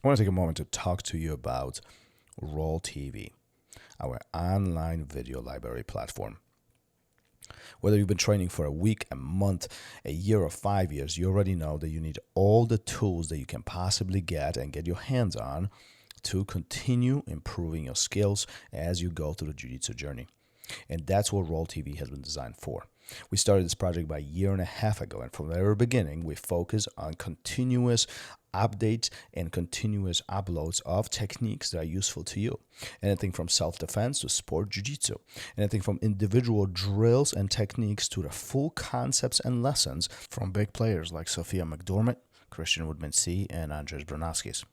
I want to take a moment to talk to you about Roll TV, our online video library platform. Whether you've been training for a week, a month, a year, or 5 years, you already know that you need all the tools that you can possibly get and get your hands on to continue improving your skills as you go through the Jiu-Jitsu journey. And that's what Roll TV has been designed for. We started this project about a year and a half ago, and from the very beginning, we focus on continuous updates and continuous uploads of techniques that are useful to you. Anything from self-defense to sport jiu-jitsu. Anything from individual drills and techniques to the full concepts and lessons from big players like Sophia McDormand, Christian Woodman-C, and Andres Branaskis.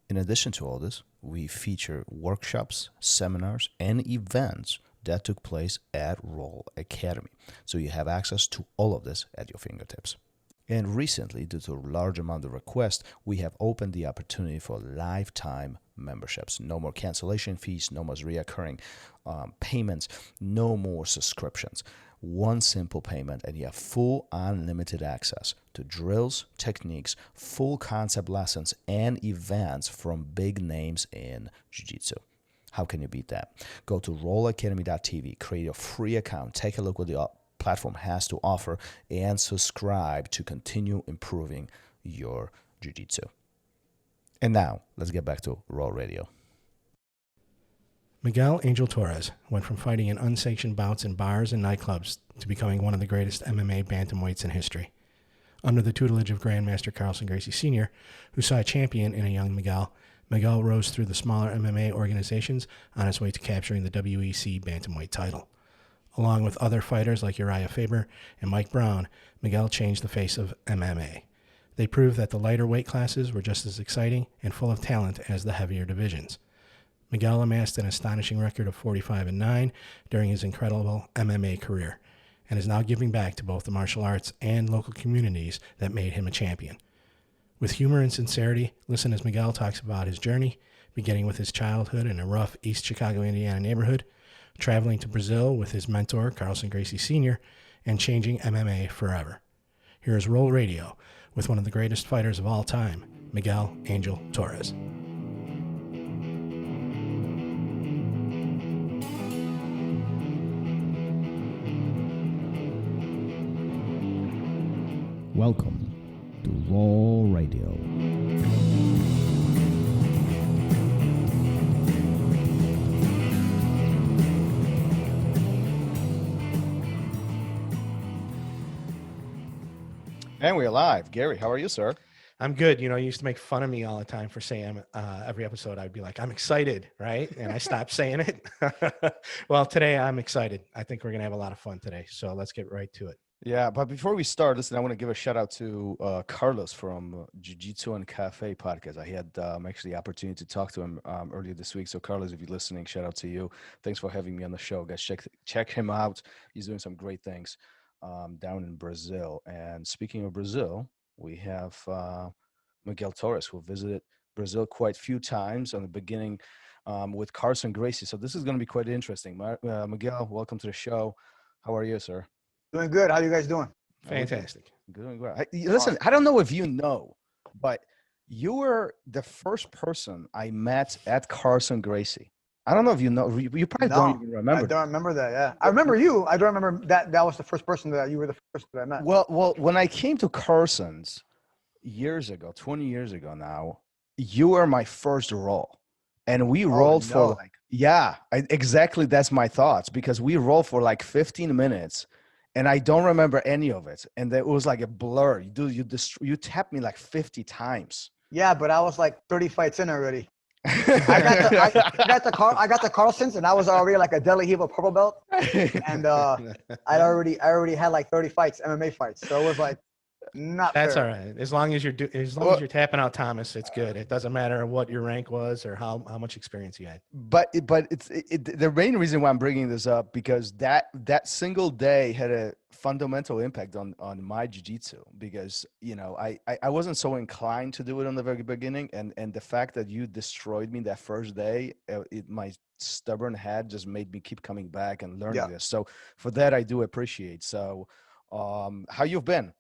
In addition to all this, we feature workshops, seminars, and events that took place at Roll Academy. So you have access to all of this at your fingertips. And recently, due to a large amount of requests, we have opened the opportunity for lifetime memberships. No more cancellation fees, no more reoccurring payments, no more subscriptions. One simple payment, and you have full unlimited access to drills, techniques, full concept lessons, and events from big names in Jiu-Jitsu. How can you beat that? Go to rollacademy.tv, create a free account, take a look what the platform has to offer, and subscribe to continue improving your jiu-jitsu. And now, let's get back to Raw Radio. Miguel Angel Torres went from fighting in unsanctioned bouts in bars and nightclubs to becoming one of the greatest MMA bantamweights in history. Under the tutelage of Grandmaster Carlson Gracie Senior, who saw a champion in a young Miguel, Miguel rose through the smaller MMA organizations on his way to capturing the WEC bantamweight title. Along with other fighters like Urijah Faber and Mike Brown, Miguel changed the face of MMA. They proved that the lighter weight classes were just as exciting and full of talent as the heavier divisions. Miguel amassed an astonishing record of 45-9 during his incredible MMA career, and is now giving back to both the martial arts and local communities that made him a champion. With humor and sincerity, listen as Miguel talks about his journey, beginning with his childhood in a rough East Chicago, Indiana neighborhood, traveling to Brazil with his mentor, Carlson Gracie Senior, and changing MMA forever. Here is Roll Radio with one of the greatest fighters of all time, Miguel Angel Torres. Welcome to Raw Radio. And we're live. Gary, how are you, sir? I'm good. You used to make fun of me all the time for saying every episode I'd be like, I'm excited, right? And I stopped saying it. Well, today I'm excited. I think we're going to have a lot of fun today. So let's get right to it. Yeah, but before we start, listen, I want to give a shout out to Carlos from Jiu-Jitsu and Cafe podcast. I had actually the opportunity to talk to him earlier this week. So Carlos, if you're listening, shout out to you. Thanks for having me on the show, guys. Check him out. He's doing some great things down in Brazil. And speaking of Brazil, we have Miguel Torres, who visited Brazil quite a few times on the beginning with Carlson Gracie. So this is going to be quite interesting. Miguel, welcome to the show. How are you, sir? Doing good. How you guys doing? Fantastic. Doing great. Listen, I don't know if you know, but you were the first person I met at Carlson Gracie. I don't know if you know. You probably don't even remember. I don't remember that. Yeah, I remember you. I don't remember that. That was the first person that you were the first that I met. Well, when I came to Carson's years ago, 20 years ago now, you were my first roll, and we rolled for exactly. That's my thoughts, because we rolled for like 15 minutes. And I don't remember any of it, and it was like a blur. You tapped me like 50 times. Yeah, but I was like 30 fights in already. I got the Carlsons, and I was already like a Deli Hebo purple belt, and I already had like 30 fights, MMA fights. So it was like not. That's fair. all right. As long as you're you're tapping out Thomas, it's good. It doesn't matter what your rank was or how much experience you had. But it's the main reason why I'm bringing this up, because that single day had a fundamental impact on my jiu-jitsu, because I wasn't so inclined to do it on the very beginning, and the fact that you destroyed me that first day, my stubborn head just made me keep coming back and learning this. So for that, I do appreciate. So how you've been?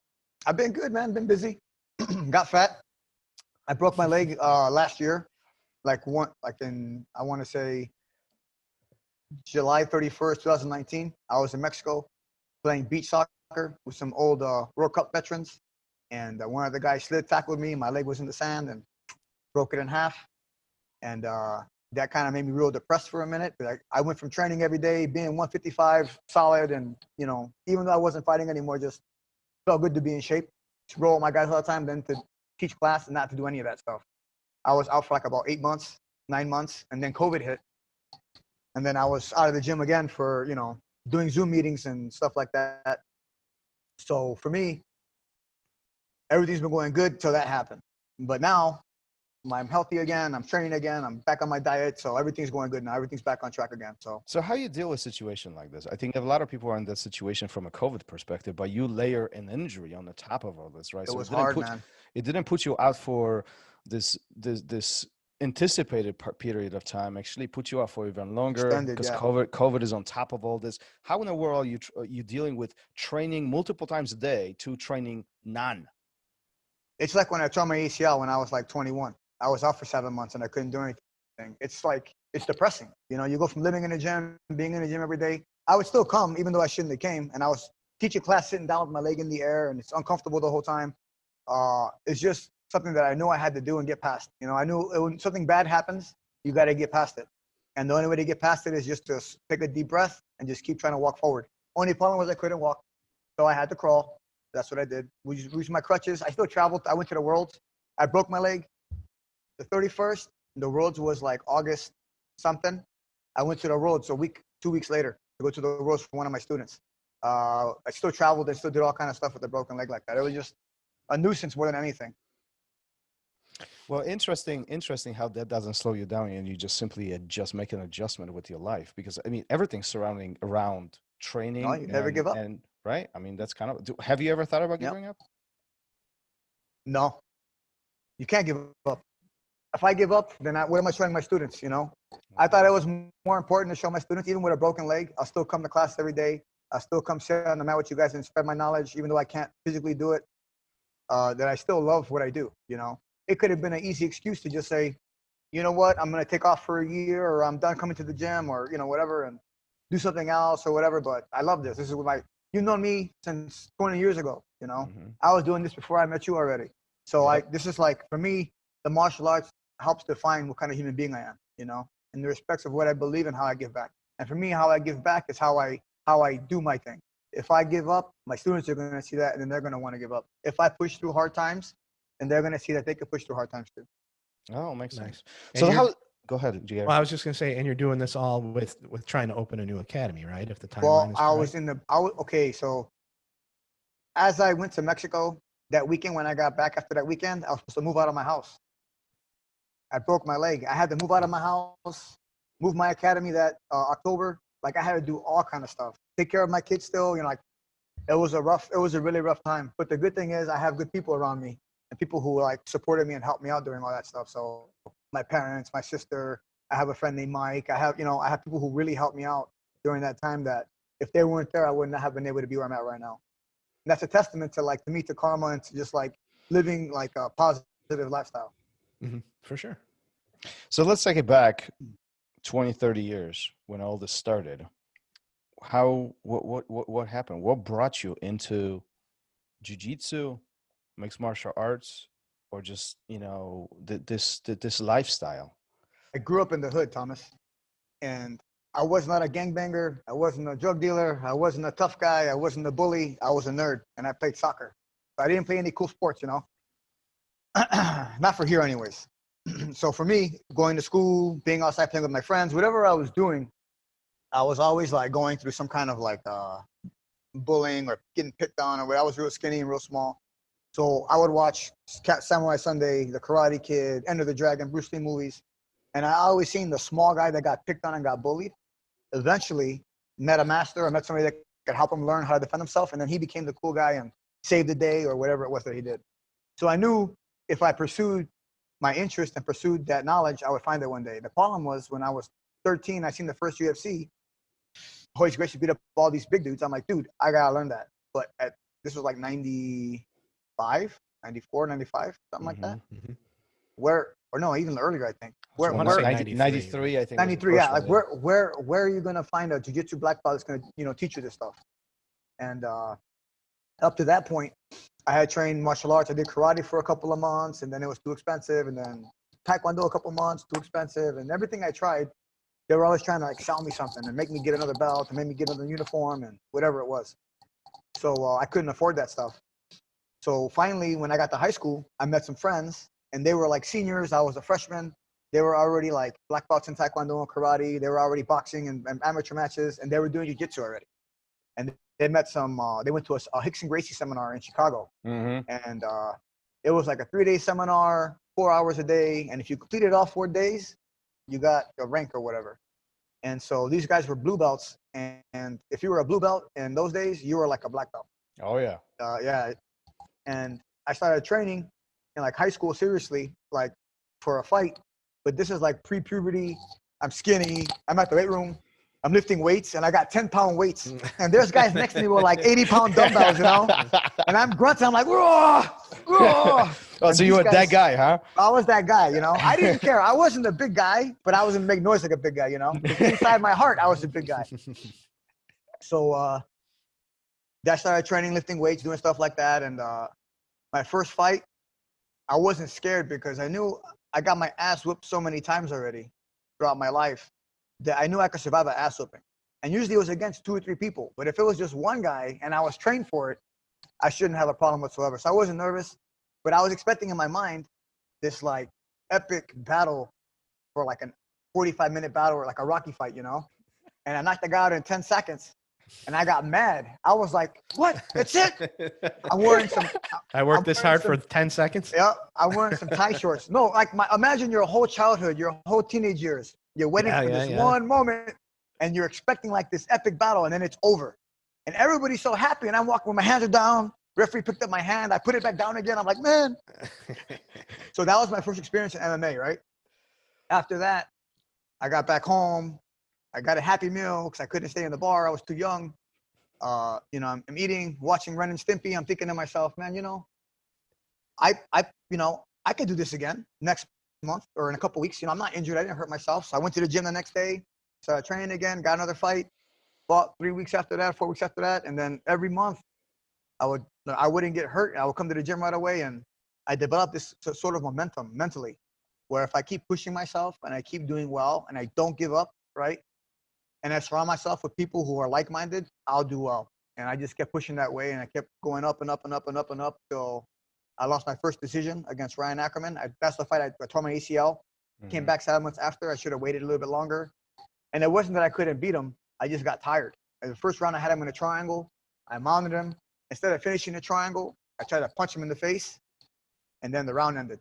I've been good, man. Been busy. Got fat. I broke my leg last year, like I want to say July 31st, 2019. I was in Mexico playing beach soccer with some old World Cup veterans, and one of the guys slid tackled me. My leg was in the sand and broke it in half, and that kind of made me real depressed for a minute. But I went from training every day, being 155 solid, and even though I wasn't fighting anymore, just felt good to be in shape, to roll with my guys all the time, then to teach class and not to do any of that stuff. I was out for like about 8 months, 9 months, and then COVID hit. And then I was out of the gym again for, doing Zoom meetings and stuff like that. So for me, everything's been going good till that happened. But now I'm healthy again. I'm training again. I'm back on my diet. So everything's going good now. Everything's back on track again. So how you deal with a situation like this? I think a lot of people are in that situation from a COVID perspective, but you layer an injury on the top of all this, right? it was hard, man. It didn't put you out for this anticipated period of time. Actually put you out for even longer Extended, because yeah. COVID is on top of all this. How in the world are you dealing with training multiple times a day to training none? It's like when I tore my ACL when I was like 21. I was out for 7 months and I couldn't do anything. It's depressing. You go from living in the gym, being in the gym every day. I would still come even though I shouldn't have came. And I was teaching class sitting down with my leg in the air and it's uncomfortable the whole time. It's just something that I knew I had to do and get past. I knew when something bad happens, you got to get past it. And the only way to get past it is just to take a deep breath and just keep trying to walk forward. Only problem was I couldn't walk. So I had to crawl. That's what I did. We used my crutches. I still traveled. I went to the Worlds. I broke my leg the 31st. The Worlds was like August something. I went to the Worlds 2 weeks later to go to the Worlds for one of my students. I still traveled and still did all kind of stuff with a broken leg like that. It was just a nuisance more than anything. Well, interesting how that doesn't slow you down and you just simply make an adjustment with your life, because I mean everything's surrounding around training. No, you never give up. And right, I mean that's kind of. Have you ever thought about giving up? No, you can't give up. If I give up, then what am I showing my students? I thought it was more important to show my students, even with a broken leg, I'll still come to class every day. I'll still come sit on the mat with you guys and spread my knowledge, even though I can't physically do it. That I still love what I do. It could have been an easy excuse to just say, you know what, I'm going to take off for a year, or I'm done coming to the gym, or, whatever, and do something else or whatever. But I love this. This is what you've known me since 20 years ago. Mm-hmm. I was doing this before I met you already. So this is like, for me, the martial arts helps define what kind of human being I am, in the respects of what I believe and how I give back. And for me, how I give back is how I do my thing. If I give up, my students are going to see that, and then they're going to want to give up. If I push through hard times, then they're going to see that they can push through hard times too. Oh, makes sense. And So go ahead, Jerry. Well, I was just going to say, and you're doing this all with trying to open a new academy, right? If the timeline Well, is correct. Okay, so as I went to Mexico that weekend, when I got back after that weekend, I was supposed to move out of my house. I broke my leg. I had to move out of my house, move my academy that October. Like I had to do all kind of stuff. Take care of my kids still, it was a really rough time. But the good thing is I have good people around me and people who supported me and helped me out during all that stuff. So my parents, my sister, I have a friend named Mike. I have people who really helped me out during that time that if they weren't there, I would not have been able to be where I'm at right now. And that's a testament to karma and to just living a positive lifestyle. Mm-hmm. For sure. So let's take it back 20, 30 years when all this started. What happened? What brought you into jiu-jitsu, mixed martial arts, or just, this lifestyle? I grew up in the hood, Thomas, and I was not a gangbanger. I wasn't a drug dealer. I wasn't a tough guy. I wasn't a bully. I was a nerd, and I played soccer. But I didn't play any cool sports, not for here anyways. So for me, going to school, being outside playing with my friends, whatever I was doing, I was always going through some kind of bullying or getting picked on or whatever. I was real skinny and real small. So I would watch Samurai Sunday, The Karate Kid, Enter the Dragon, Bruce Lee movies. And I always seen the small guy that got picked on and got bullied. Eventually met a master or met somebody that could help him learn how to defend himself. And then he became the cool guy and saved the day or whatever it was that he did. So I knew if I pursued my interest and pursued that knowledge, I would find it one day. The problem was when I was 13, I seen the first UFC. Urijah Gracie beat up all these big dudes. I'm like, dude, I got to learn that. But this was 95, 94, 95, something like that. Mm-hmm. where, or no, even earlier, I think. So I wanna say 93, I think. 93, yeah. Like where are you gonna find a jiu-jitsu black belt that's gonna teach you this stuff? And up to that point, I had trained martial arts. I did karate for a couple of months, and then it was too expensive. And then taekwondo a couple of months, too expensive. And everything I tried, they were always trying to like sell me something and make me get another belt and make me get another uniform and whatever it was. So I couldn't afford that stuff. So finally, when I got to high school, I met some friends, and they were like seniors. I was a freshman. They were already like black belts in taekwondo and karate. They were already boxing and amateur matches, and they were doing jiu-jitsu already. And they met some. They went to a Carlson Gracie seminar in Chicago, and it was like a 3-day seminar, 4 hours a day. And if you completed all 4 days, you got a rank or whatever. And so these guys were blue belts, and if you were a blue belt in those days, you were like a black belt. Oh yeah. Yeah. And I started training in like high school, seriously, like for a fight. But this is like pre-puberty. I'm skinny. I'm at the weight room. I'm lifting weights, and I got 10-pound weights. And there's guys next to me with like 80-pound dumbbells, you know? And I'm grunting. I'm like, whoa, whoa. Oh, so you were that guy, huh? I was that guy, you know? I didn't care. I wasn't a big guy, but I wasn't make noise like a big guy, you know? Inside my heart, I was a big guy. So I started training, lifting weights, doing stuff like that. And my first fight, I wasn't scared because I knew I got my ass whooped so many times already throughout my life that I knew I could survive an ass whooping. And usually it was against 2 or 3 people. But if it was just one guy and I was trained for it, I shouldn't have a problem whatsoever. So I wasn't nervous, but I was expecting in my mind this like epic battle for like a 45-minute battle or like a Rocky fight, you know? And I knocked the guy out in 10 seconds. And I got mad. I was like, what? That's it? I'm wearing some. I worked this hard for 10 seconds? Yeah, I'm wearing some tie shorts. No, like imagine your whole childhood, your whole teenage years. You're waiting for this one moment, and you're expecting like this epic battle, and then it's over. And everybody's so happy, and I'm walking with my hands are down. Referee picked up my hand. I put it back down again. I'm like, man. So that was my first experience in MMA, right? After that, I got back home. I got a Happy Meal because I couldn't stay in the bar. I was too young. You know, I'm eating, watching Ren and Stimpy. I'm thinking to myself, man, you know, I could do this again next month or in a couple weeks. You know, I'm not injured. I didn't hurt myself. So I went to the gym the next day, started training again, got another fight, fought 3 weeks after that, 4 weeks after that. And then every month I wouldn't get hurt. I would come to the gym right away. And I developed this sort of momentum mentally where if I keep pushing myself and I keep doing well and I don't give up, right? And I surround myself with people who are like-minded, I'll do well. And I just kept pushing that way, and I kept going up and up and up and up and up till I lost my first decision against Ryan Ackerman. That's the fight I tore my ACL. Came back 7 months after. I should have waited a little bit longer. And it wasn't that I couldn't beat him. I just got tired. In the first round, I had him in a triangle. I mounted him. Instead of finishing the triangle, I tried to punch him in the face, and then the round ended.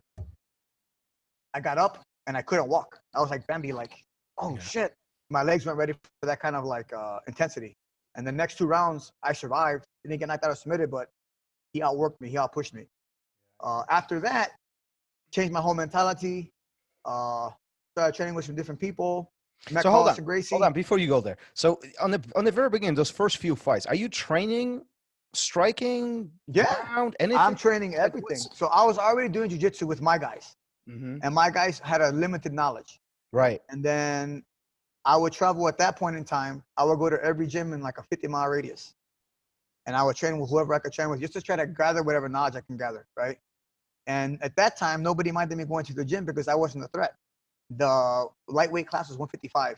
I got up, and I couldn't walk. I was like Bambi, like, oh, shit. My legs weren't ready for that kind of like intensity. And the next 2 rounds, I survived. Didn't get knocked out or submitted, but he outworked me. He outpushed me. After that, changed my whole mentality. Started training with some different people. Met Carlson Gracie. Hold on, before you go there. So on the very beginning, those first few fights, are you training, striking, ground, anything? I'm training everything. So I was already doing jiu-jitsu with my guys. And my guys had a limited knowledge. Right. And then I would travel at that point in time. I would go to every gym in like a 50-mile radius. And I would train with whoever I could train with just to try to gather whatever knowledge I can gather, right? And at that time, nobody minded me going to the gym because I wasn't a threat. The lightweight class was 155.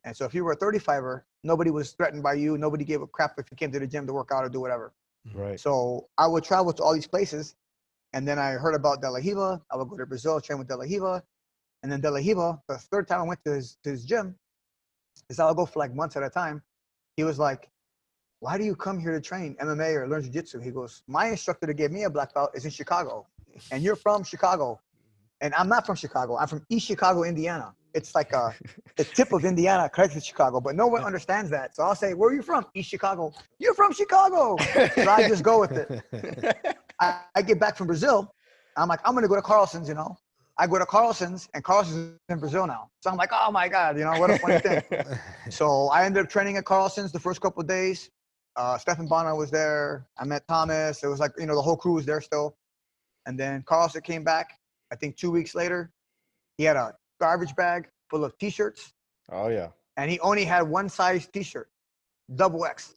And so if you were a 35er, nobody was threatened by you. Nobody gave a crap if you came to the gym to work out or do whatever. Right. So I would travel to all these places. And then I heard about De La Riva. I would go to Brazil, train with De La Riva. And then De La Riva, the third time I went to his gym, because I would go for like months at a time, he was like, why do you come here to train MMA or learn jiu-jitsu? He goes, my instructor that gave me a black belt is in Chicago, and you're from Chicago. And I'm not from Chicago. I'm from East Chicago, Indiana. It's like the tip of Indiana connected to Chicago, but no one understands that. So I'll say, where are you from? East Chicago. You're from Chicago. So I just go with it. I get back from Brazil. I'm like, I'm going to go to Carlson's, you know. I go to Carlson's, and Carlson's is in Brazil now. So I'm like, oh my God, you know, what a funny thing. So I ended up training at Carlson's the first couple of days. Stephen Bonner was there. I met Thomas. It was like, you know, the whole crew was there still. And then Carlson came back, I think 2 weeks later, he had a garbage bag full of T-shirts, Oh yeah. and he only had one size T-shirt, double X.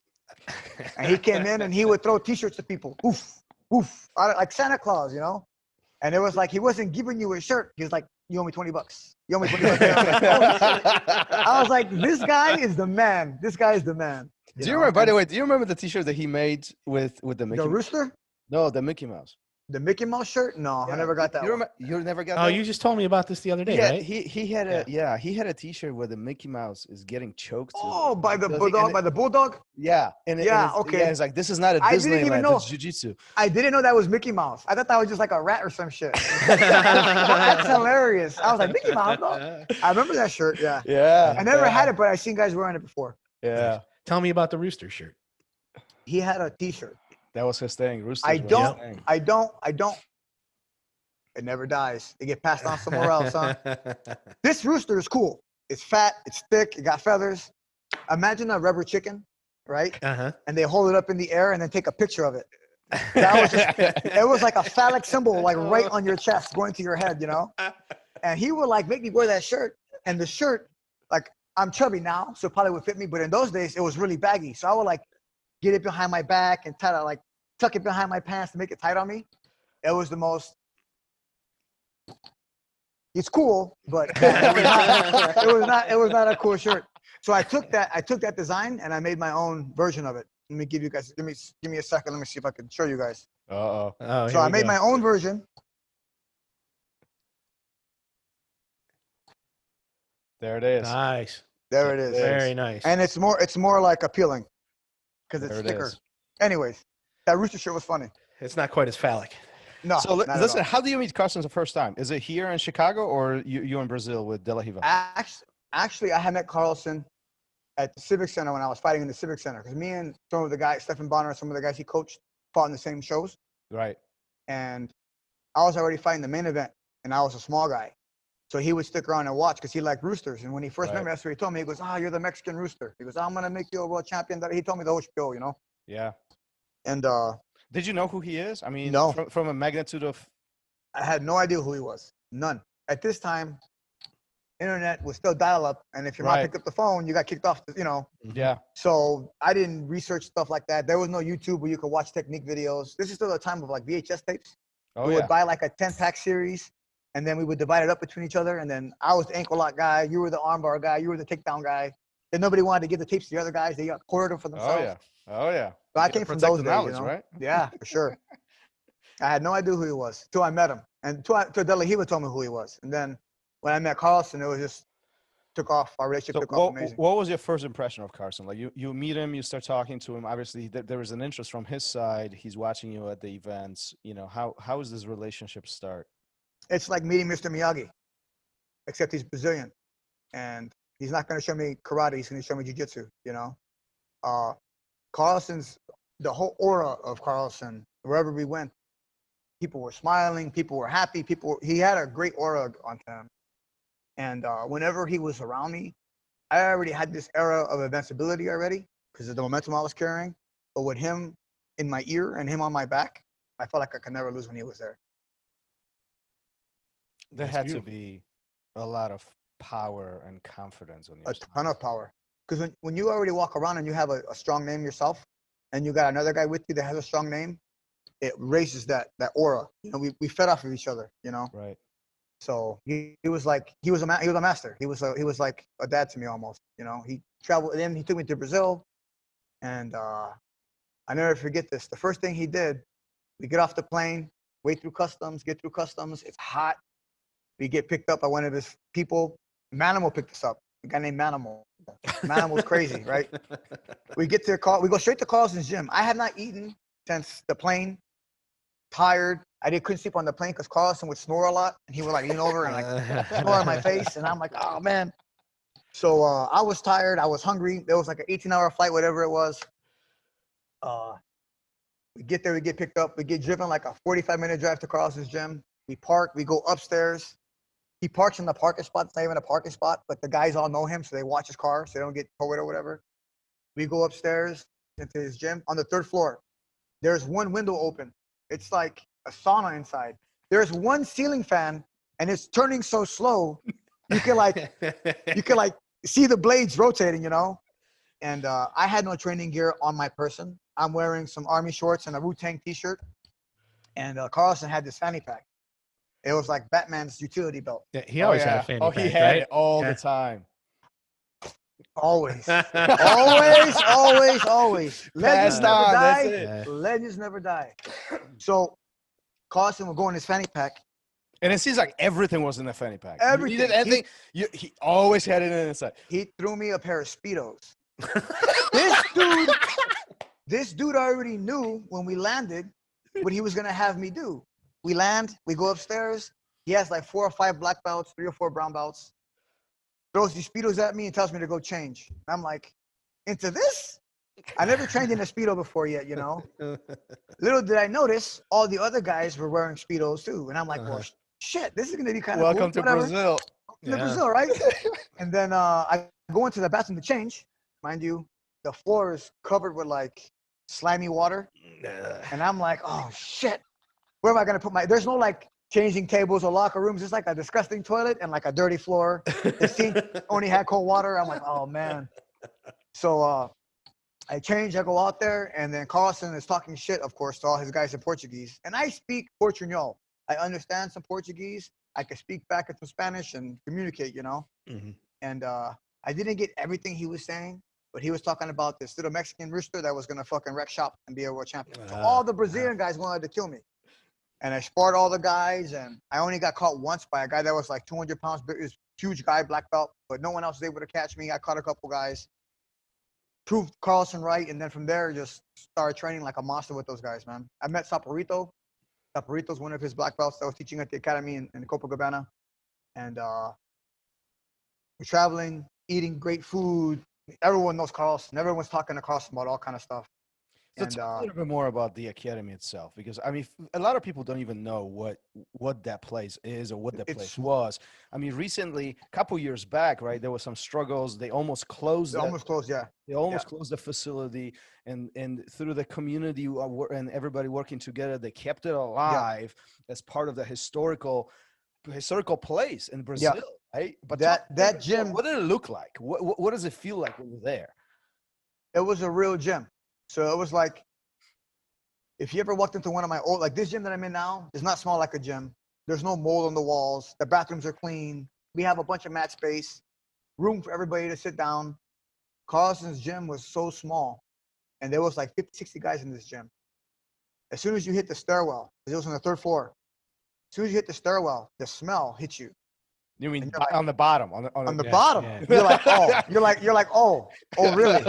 And he came in and he would throw T-shirts to people, oof, oof, like Santa Claus, you know. And it was like he wasn't giving you a shirt. He was like, "You owe me $20. You owe me $20." I was like, "This guy is the man. This guy is the man." Do you remember? By the way, do you remember the T-shirt that he made with the Mickey? The rooster? No, the Mickey Mouse. The Mickey Mouse shirt? No, Yeah. I never got that. You never got Oh, that? you just told me about this the other day, Yeah, right? he had he had a T-shirt where the Mickey Mouse is getting choked. Oh, by the bulldog, by the bulldog. Yeah, Okay. It's like, this is not a I didn't even Disneyland. know. It's jiu-jitsu. I didn't know that was Mickey Mouse. I thought that was just like a rat or some shit. That's hilarious. I was like, Mickey Mouse, no? I remember that shirt. Yeah. Yeah. I never had it, but I seen guys wearing it before. Yeah. Tell me about the rooster shirt. He had a T-shirt. That was his thing. Roosters I was his don't. thing. I don't. It never dies. They get passed on somewhere else, huh? This rooster is cool. It's fat. It's thick. It got feathers. Imagine a rubber chicken, right? Uh-huh. And they hold it up in the air and then take a picture of it. That was just, it was like a phallic symbol, like right on your chest, going to your head, you know? And he would like make me wear that shirt. And the shirt, like, I'm chubby now, so it probably would fit me. But in those days, it was really baggy. So I would like get it behind my back and try to like tuck it behind my pants to make it tight on me. It was the most. It's cool, but it was not a cool shirt. So I took that design and I made my own version of it. Let me give you guys. Give me a second. Let me see if I can show you guys. Uh-oh. Oh, So I made my own version. There it is. Nice. There it is. Very nice. And it's more like appealing because it's There it thicker. is. Anyways, that rooster shirt was funny. It's not quite as phallic. No. So not at listen, all. how do you meet Carlson the first time? Is it here in Chicago or you in Brazil with De La Riva? Actually, I had met Carlson at the Civic Center when I was fighting in the Civic Center because me and some of the guys, Stephen Bonner, some of the guys he coached, fought in the same shows. Right. And I was already fighting the main event, and I was a small guy. So he would stick around and watch because he liked roosters. And when he first met me, that's what he told me. He goes, you're the Mexican rooster. He goes, I'm going to make you a world champion. He told me the whole spiel, you know? Yeah. And did you know who he is? I mean, no. From a magnitude of... I had no idea who he was. None. At this time, internet was still dial-up. And if your mom picked up the phone, you got kicked off, you know? Yeah. So I didn't research stuff like that. There was no YouTube where you could watch technique videos. This is still a time of like VHS tapes. We would buy like a 10-pack series, and then we would divide it up between each other. And then I was the ankle lock guy. You were the armbar guy. You were the takedown guy. Then nobody wanted to give the tapes to the other guys. They got quartered them for themselves. Oh, yeah. So I came from those days, knowledge, you know? right? Yeah, for sure. I had no idea who he was till I met him. And till De La Riva told me who he was. And then when I met Carlson, it was just took off. Our relationship took off amazing. What was your first impression of Carlson? Like you meet him, you start talking to him. Obviously, there was an interest from his side. He's watching you at the events. You know, how does this relationship start? It's like meeting Mr. Miyagi, except he's Brazilian. And he's not going to show me karate. He's going to show me jiu-jitsu, you know? The whole aura of Carlson, wherever we went, people were smiling, people were happy, he had a great aura on him. And whenever he was around me, I already had this era of invincibility already because of the momentum I was carrying. But with him in my ear and him on my back, I felt like I could never lose when he was there. There had to be a lot of power and confidence on your side. A ton of power. Because when you already walk around and you have a strong name yourself, and you got another guy with you that has a strong name, it raises that aura. You know, we fed off of each other, you know? Right. So he was a master. He was like a dad to me almost, you know? He traveled, and then he took me to Brazil, and I never forget this. The first thing he did, we get off the plane, get through customs, it's hot. We get picked up by one of his people. Manimal picked us up. A guy named Manimal. Manimal's crazy, right? We get to we go straight to Carlson's gym. I had not eaten since the plane. Tired. Couldn't sleep on the plane because Carlson would snore a lot, and he would like lean over and like snore in my face, and I'm like, oh man. So I was tired. I was hungry. There was like an 18-hour flight, whatever it was. We get there. We get picked up. We get driven like a 45-minute drive to Carlson's gym. We park. We go upstairs. He parks in the parking spot. It's not even a parking spot, but the guys all know him, so they watch his car so they don't get towed or whatever. We go upstairs into his gym. On the third floor, there's one window open. It's like a sauna inside. there's one ceiling fan and it's turning so slow, you can like see the blades rotating, you know? And I had no training gear on my person. I'm wearing some army shorts and a Wu-Tang t-shirt. And Carlson had this fanny pack. It was like Batman's utility belt. Yeah, he always had a fanny pack, he had right? it all Yeah. the time. Always. Always. Legends Passed never on, that's die. it. Yeah. Legends never die. So Carlson would go in his fanny pack. And it seems like everything was in the fanny pack. Everything. You needed anything, he always had it inside. He threw me a pair of Speedos. This dude already knew when we landed what he was going to have me do. We land, we go upstairs. He has like 4 or 5 black belts, 3 or 4 brown belts. Throws these Speedos at me and tells me to go change. I'm like, into this? I never trained in a Speedo before yet, you know? Little did I notice, all the other guys were wearing Speedos too. And I'm like, well, shit, this is going to be kind of cool. Welcome to Brazil. To Brazil, right? And then I go into the bathroom to change. Mind you, the floor is covered with like slimy water. And I'm like, oh shit, where am I going to put there's no like changing tables or locker rooms. It's like a disgusting toilet and like a dirty floor. The sink only had cold water. I'm like, oh man. So I change, I go out there, and then Carlson is talking shit, of course, to all his guys in Portuguese. And I speak Portuñol. I understand some Portuguese. I can speak back into Spanish and communicate, you know? Mm-hmm. And I didn't get everything he was saying, but he was talking about this little Mexican rooster that was going to fucking wreck shop and be a world champion. So all the Brazilian guys wanted to kill me. And I sparred all the guys, and I only got caught once by a guy that was like 200 pounds, but this huge guy, black belt, but no one else was able to catch me. I caught a couple guys, proved Carlson right, and then from there, just started training like a monster with those guys, man. I met Saporito. Saporito's one of his black belts that was teaching at the academy in Copacabana. And we're traveling, eating great food. Everyone knows Carlson. Everyone's talking to Carlson about all kind of stuff. So talk a little bit more about the academy itself, because I mean, a lot of people don't even know what that place is or what that place was. I mean, recently, a couple years back, right, there was some struggles. They almost closed. They almost closed the facility, and through the community and everybody working together, they kept it alive as part of the historical place in Brazil, right? But that gym, what did it look like? What does it feel like when you're there? It was a real gym. So it was like, if you ever walked into one of my old, like this gym that I'm in now, does not smell like a gym. There's no mold on the walls. The bathrooms are clean. We have a bunch of mat space, room for everybody to sit down. Carlson's gym was so small, and there was like 50, 60 guys in this gym. As soon as you hit the stairwell, because it was on the 3rd floor, as soon as you hit the stairwell, the smell hits you. You mean on the bottom? On the bottom. Yeah. You're like, oh, really?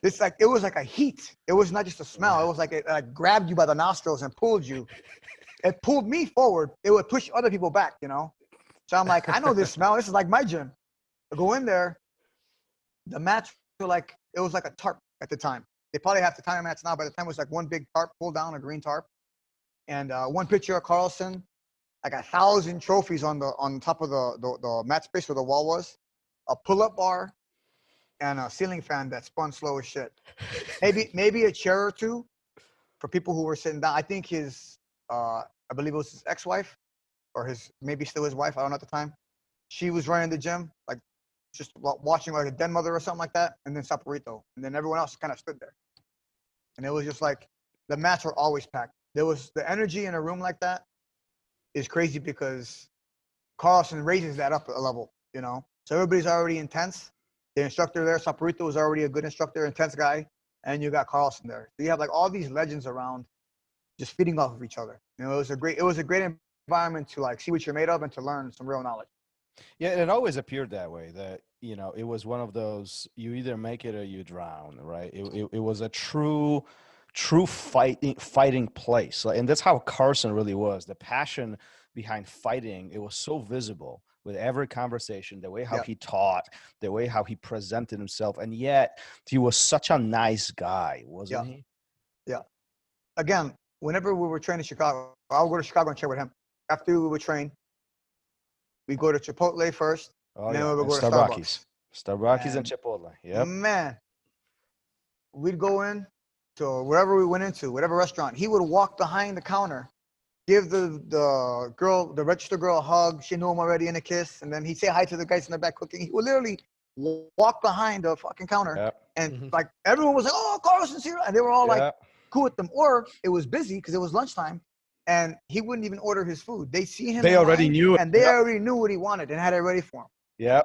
It's like, it was like a heat. It was not just a smell. It was like it grabbed you by the nostrils and pulled you. It pulled me forward. It would push other people back, you know? So I'm like, I know this smell. This is like my gym. I go in there. The mats were like, it was like a tarp at the time. They probably have the time mats now. By the time it was like one big tarp pulled down, a green tarp. And one picture of Carlson, like 1,000 trophies on top of the mat space where the wall was, a pull-up bar, and a ceiling fan that spun slow as shit. Maybe a chair or two for people who were sitting down. I think his, I believe it was his ex-wife, or maybe still his wife. I don't know at the time. She was running the gym, like just watching like a den mother or something like that, and then Saporito, and then everyone else kind of stood there. And it was just like the mats were always packed. There was the energy in a room like that. Is crazy because Carlson raises that up a level, you know? So everybody's already intense. The instructor there, Saporito, was already a good instructor, intense guy. And you got Carlson there. So you have like all these legends around just feeding off of each other. You know, it was a great environment to like see what you're made of and to learn some real knowledge. Yeah, it always appeared that way, that, you know, it was one of those, you either make it or you drown, right? It was a true fighting place. And that's how Carlson really was. The passion behind fighting, it was so visible with every conversation, the way how he taught, the way how he presented himself. And yet he was such a nice guy, wasn't he? Yeah. Again, whenever we were training in Chicago, I'll go to Chicago and train with him. After we would train, we go to Chipotle first. Oh, then yeah. we would go to Starbucks. Starbucks and Chipotle. Yep. Man, we'd go in to wherever we went into, whatever restaurant. He would walk behind the counter give the girl, the register girl, a hug. She knew him already, and a kiss. And then he'd say hi to the guys in the back cooking. He would literally walk behind the fucking counter, Yep. and like everyone was like, "Oh, Carlson's here," and they were all like Yep. cool with them. Or it was busy because it was lunchtime, and he wouldn't even order his food. They see him. They in already line, knew it. and they Yep. already knew what he wanted and had it ready for him. Yeah.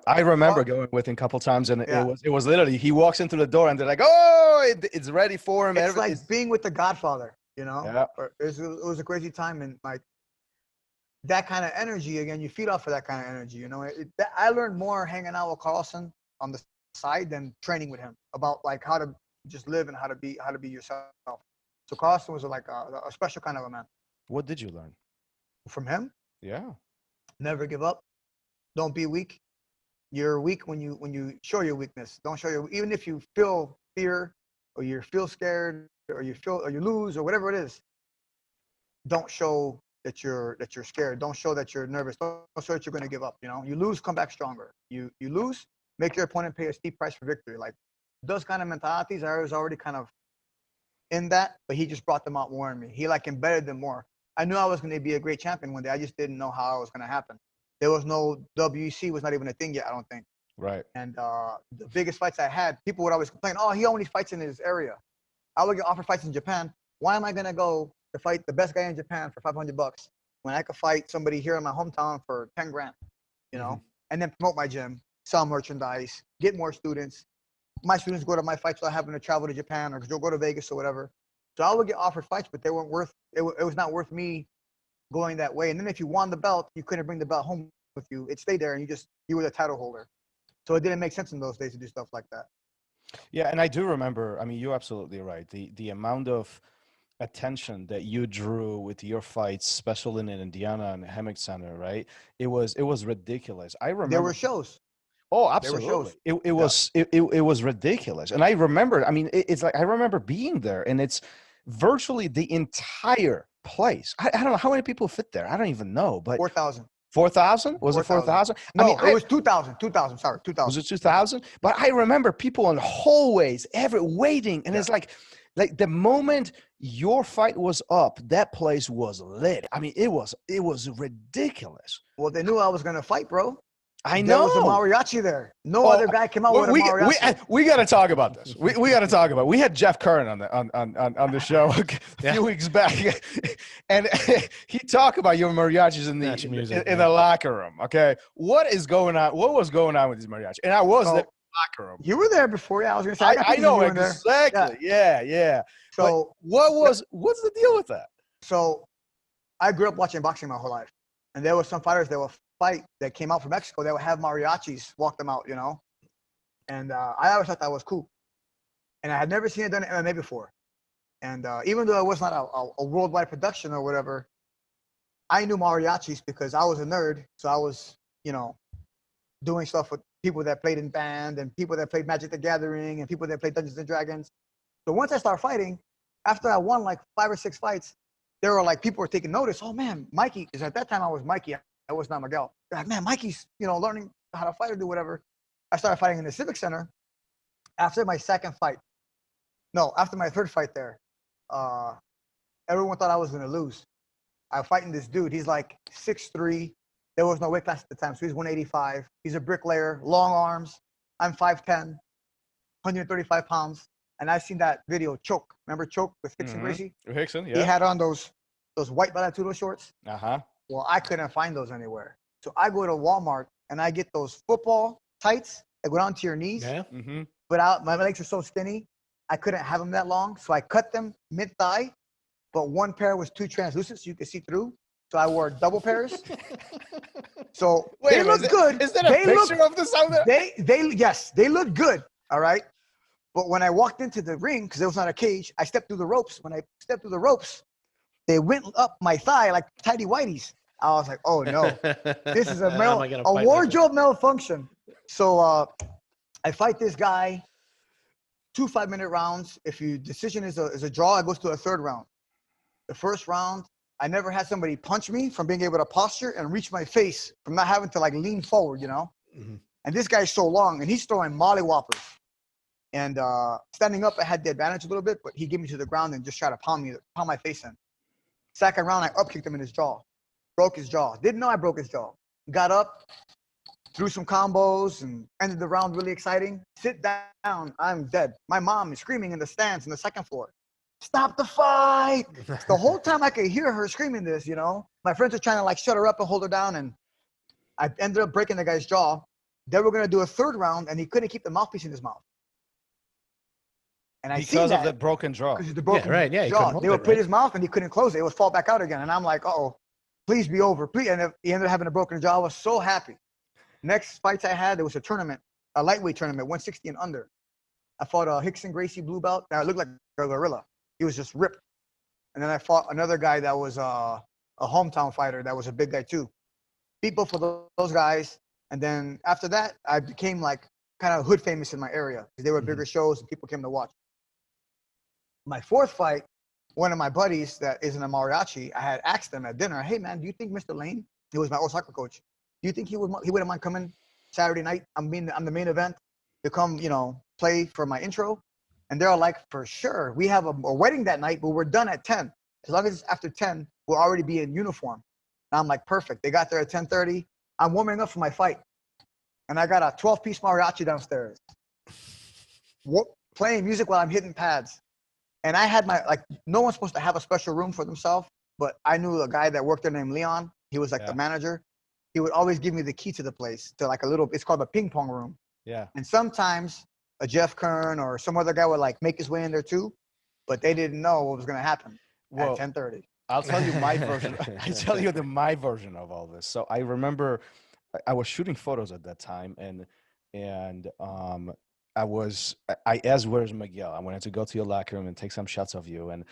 I remember going with him a couple times, and Yeah. it was literally he walks into the door, and they're like, "Oh, it's ready for him." It's like being with the Godfather, you know. Yeah. It was a crazy time, and like that kind of energy. Again, you feed off of that kind of energy, you know. I learned more hanging out with Carlson on the side than training with him about like how to just live and how to be yourself. So Carlson was like a special kind of a man. What did you learn From him? Yeah. Never give up. Don't be weak. You're weak when you show your weakness. Don't show your, even if you feel fear or you feel scared or you lose or whatever it is. Don't show that you're scared. Don't show that you're nervous. Don't show that you're going to give up. You know, you lose, come back stronger. You lose, make your opponent pay a steep price for victory. Like those kind of mentalities, I was already kind of in that, but he just brought them out more in me. He like embedded them more. I knew I was going to be a great champion one day. I just didn't know how it was going to happen. There was no WEC was not even a thing yet, I don't think. Right. And the biggest fights I had, people would always complain, "Oh, he only fights in his area." I would get offered fights in Japan. Why am I going to go to fight the best guy in Japan for $500 when I could fight somebody here in my hometown for 10 grand, you know, and then promote my gym, sell merchandise, get more students. My students go to my fights without having to travel to Japan or go to Vegas or whatever. So I would get offered fights, but they weren't worth it. It was not worth me going that way. And then if you won the belt, you couldn't bring the belt home with you. It stayed there, and you were the title holder. So it didn't make sense in those days to do stuff like that. Yeah, and I do remember. I mean, you're absolutely right. The amount of attention that you drew with your fights, especially in Indiana and Hemic Center, right? It was ridiculous. I remember There were shows. Oh, There were absolutely. shows. It was ridiculous. And I remember, I mean, it's like I remember being there, and it's virtually the entire place. I don't know how many people fit there. I don't even know, but 4,000. 4,000? Was it 4,000? No, I mean, it was 2,000. 2,000. Sorry, 2,000. Was it 2,000? But I remember people in hallways, waiting, and it's like the moment your fight was up, that place was lit. I mean, it was ridiculous. Well, they knew I was gonna fight, bro. I know. There was a mariachi there. No other guy came out with a mariachi. We got to talk about this. We got to talk about it. We had Jeff Curran on the show a few weeks back, and he talked about your mariachis in the locker room. Okay, what is going on? What was going on with these mariachis? And I was there in the locker room. You were there before. Yeah, I was gonna say. I know exactly. Yeah. So what's the deal with that? So I grew up watching boxing my whole life, and there were some fighters that were fight that came out from Mexico that would have mariachis walk them out, you know, and I always thought that was cool, and I had never seen it done in MMA before, and even though it was not a worldwide production or whatever, I knew mariachis because I was a nerd, so I was, you know, doing stuff with people that played in band and people that played Magic the Gathering and people that played Dungeons and Dragons. So once I started fighting, after I won like 5 or 6 fights, there were like people were taking notice. Oh man, Mikey, because at that time I was Mikey. I was not Miguel. They're like, man, Mikey's, you know, learning how to fight or do whatever. I started fighting in the Civic Center. After my third fight there, everyone thought I was gonna lose. I'm fighting this dude. He's like 6'3". There was no weight class at the time, so he's 185. He's a bricklayer, long arms. I'm 5'10", 135 pounds. And I've seen that video, Choke. Remember Choke with Hickson Gracie? Hickson, yeah. He had on those white Balatudo shorts. Uh-huh. Well, I couldn't find those anywhere. So I go to Walmart and I get those football tights that go down to your knees. Yeah. Mm-hmm. But my legs are so skinny, I couldn't have them that long. So I cut them mid-thigh, but one pair was too translucent so you could see through. So I wore double pairs. So they look good. Is that a picture of this out there? Yes, they look good. All right. But when I walked into the ring, because it was not a cage, I stepped through the ropes. When I stepped through the ropes, they went up my thigh like tighty whities. I was like, oh no, this is a wardrobe malfunction. So I fight this guy, 2 5-minute rounds. If your decision is a draw, it goes to a third round. The first round, I never had somebody punch me from being able to posture and reach my face from not having to like lean forward, you know? Mm-hmm. And this guy's so long and he's throwing mollywhoppers. And standing up, I had the advantage a little bit, but he gave me to the ground and just tried to pound my face in. Second round, I up kicked him in his jaw. Broke his jaw. Didn't know I broke his jaw. Got up, threw some combos, and ended the round really exciting. Sit down. I'm dead. My mom is screaming in the stands on the second floor. Stop the fight. The whole time I could hear her screaming this, you know. My friends were trying to like shut her up and hold her down, and I ended up breaking the guy's jaw. They were gonna do a third round, and he couldn't keep the mouthpiece in his mouth. And I Because of the broken jaw. because of the broken He jaw. couldn't They would put his mouth, and he couldn't close it. It would fall back out again. And I'm like, oh, please be over, please. And he ended up having a broken jaw. I was so happy. Next fights I had, there was a tournament, a lightweight tournament, 160 and under. I fought a Carlson Gracie blue belt. That looked like a gorilla. He was just ripped. And then I fought another guy that was a hometown fighter that was a big guy too. Beat both of those guys. And then after that, I became like kind of hood famous in my area. They were bigger shows and people came to watch. My fourth fight, one of my buddies that is in a mariachi, I had asked him at dinner, hey man, do you think Mr. Lane, he was my old soccer coach, do you think he wouldn't mind coming Saturday night? I'm the main event to come, you know, play for my intro. And they're like, for sure. We have a wedding that night, but we're done at 10. As long as it's after 10, we'll already be in uniform. And I'm like, perfect. They got there at 10:30. I'm warming up for my fight. And I got a 12-piece mariachi downstairs. Playing music while I'm hitting pads. And I had no one's supposed to have a special room for themselves, but I knew a guy that worked there named Leon. He was like the manager. He would always give me the key to the place, to like it's called a ping pong room. Yeah. And sometimes a Jeff Kern or some other guy would like make his way in there too, but they didn't know what was going to happen at 10:30. I'll tell you my version. I tell you my version of all this. So I remember I was shooting photos at that time, and I asked, where's Miguel? I wanted to go to your locker room and take some shots of you. And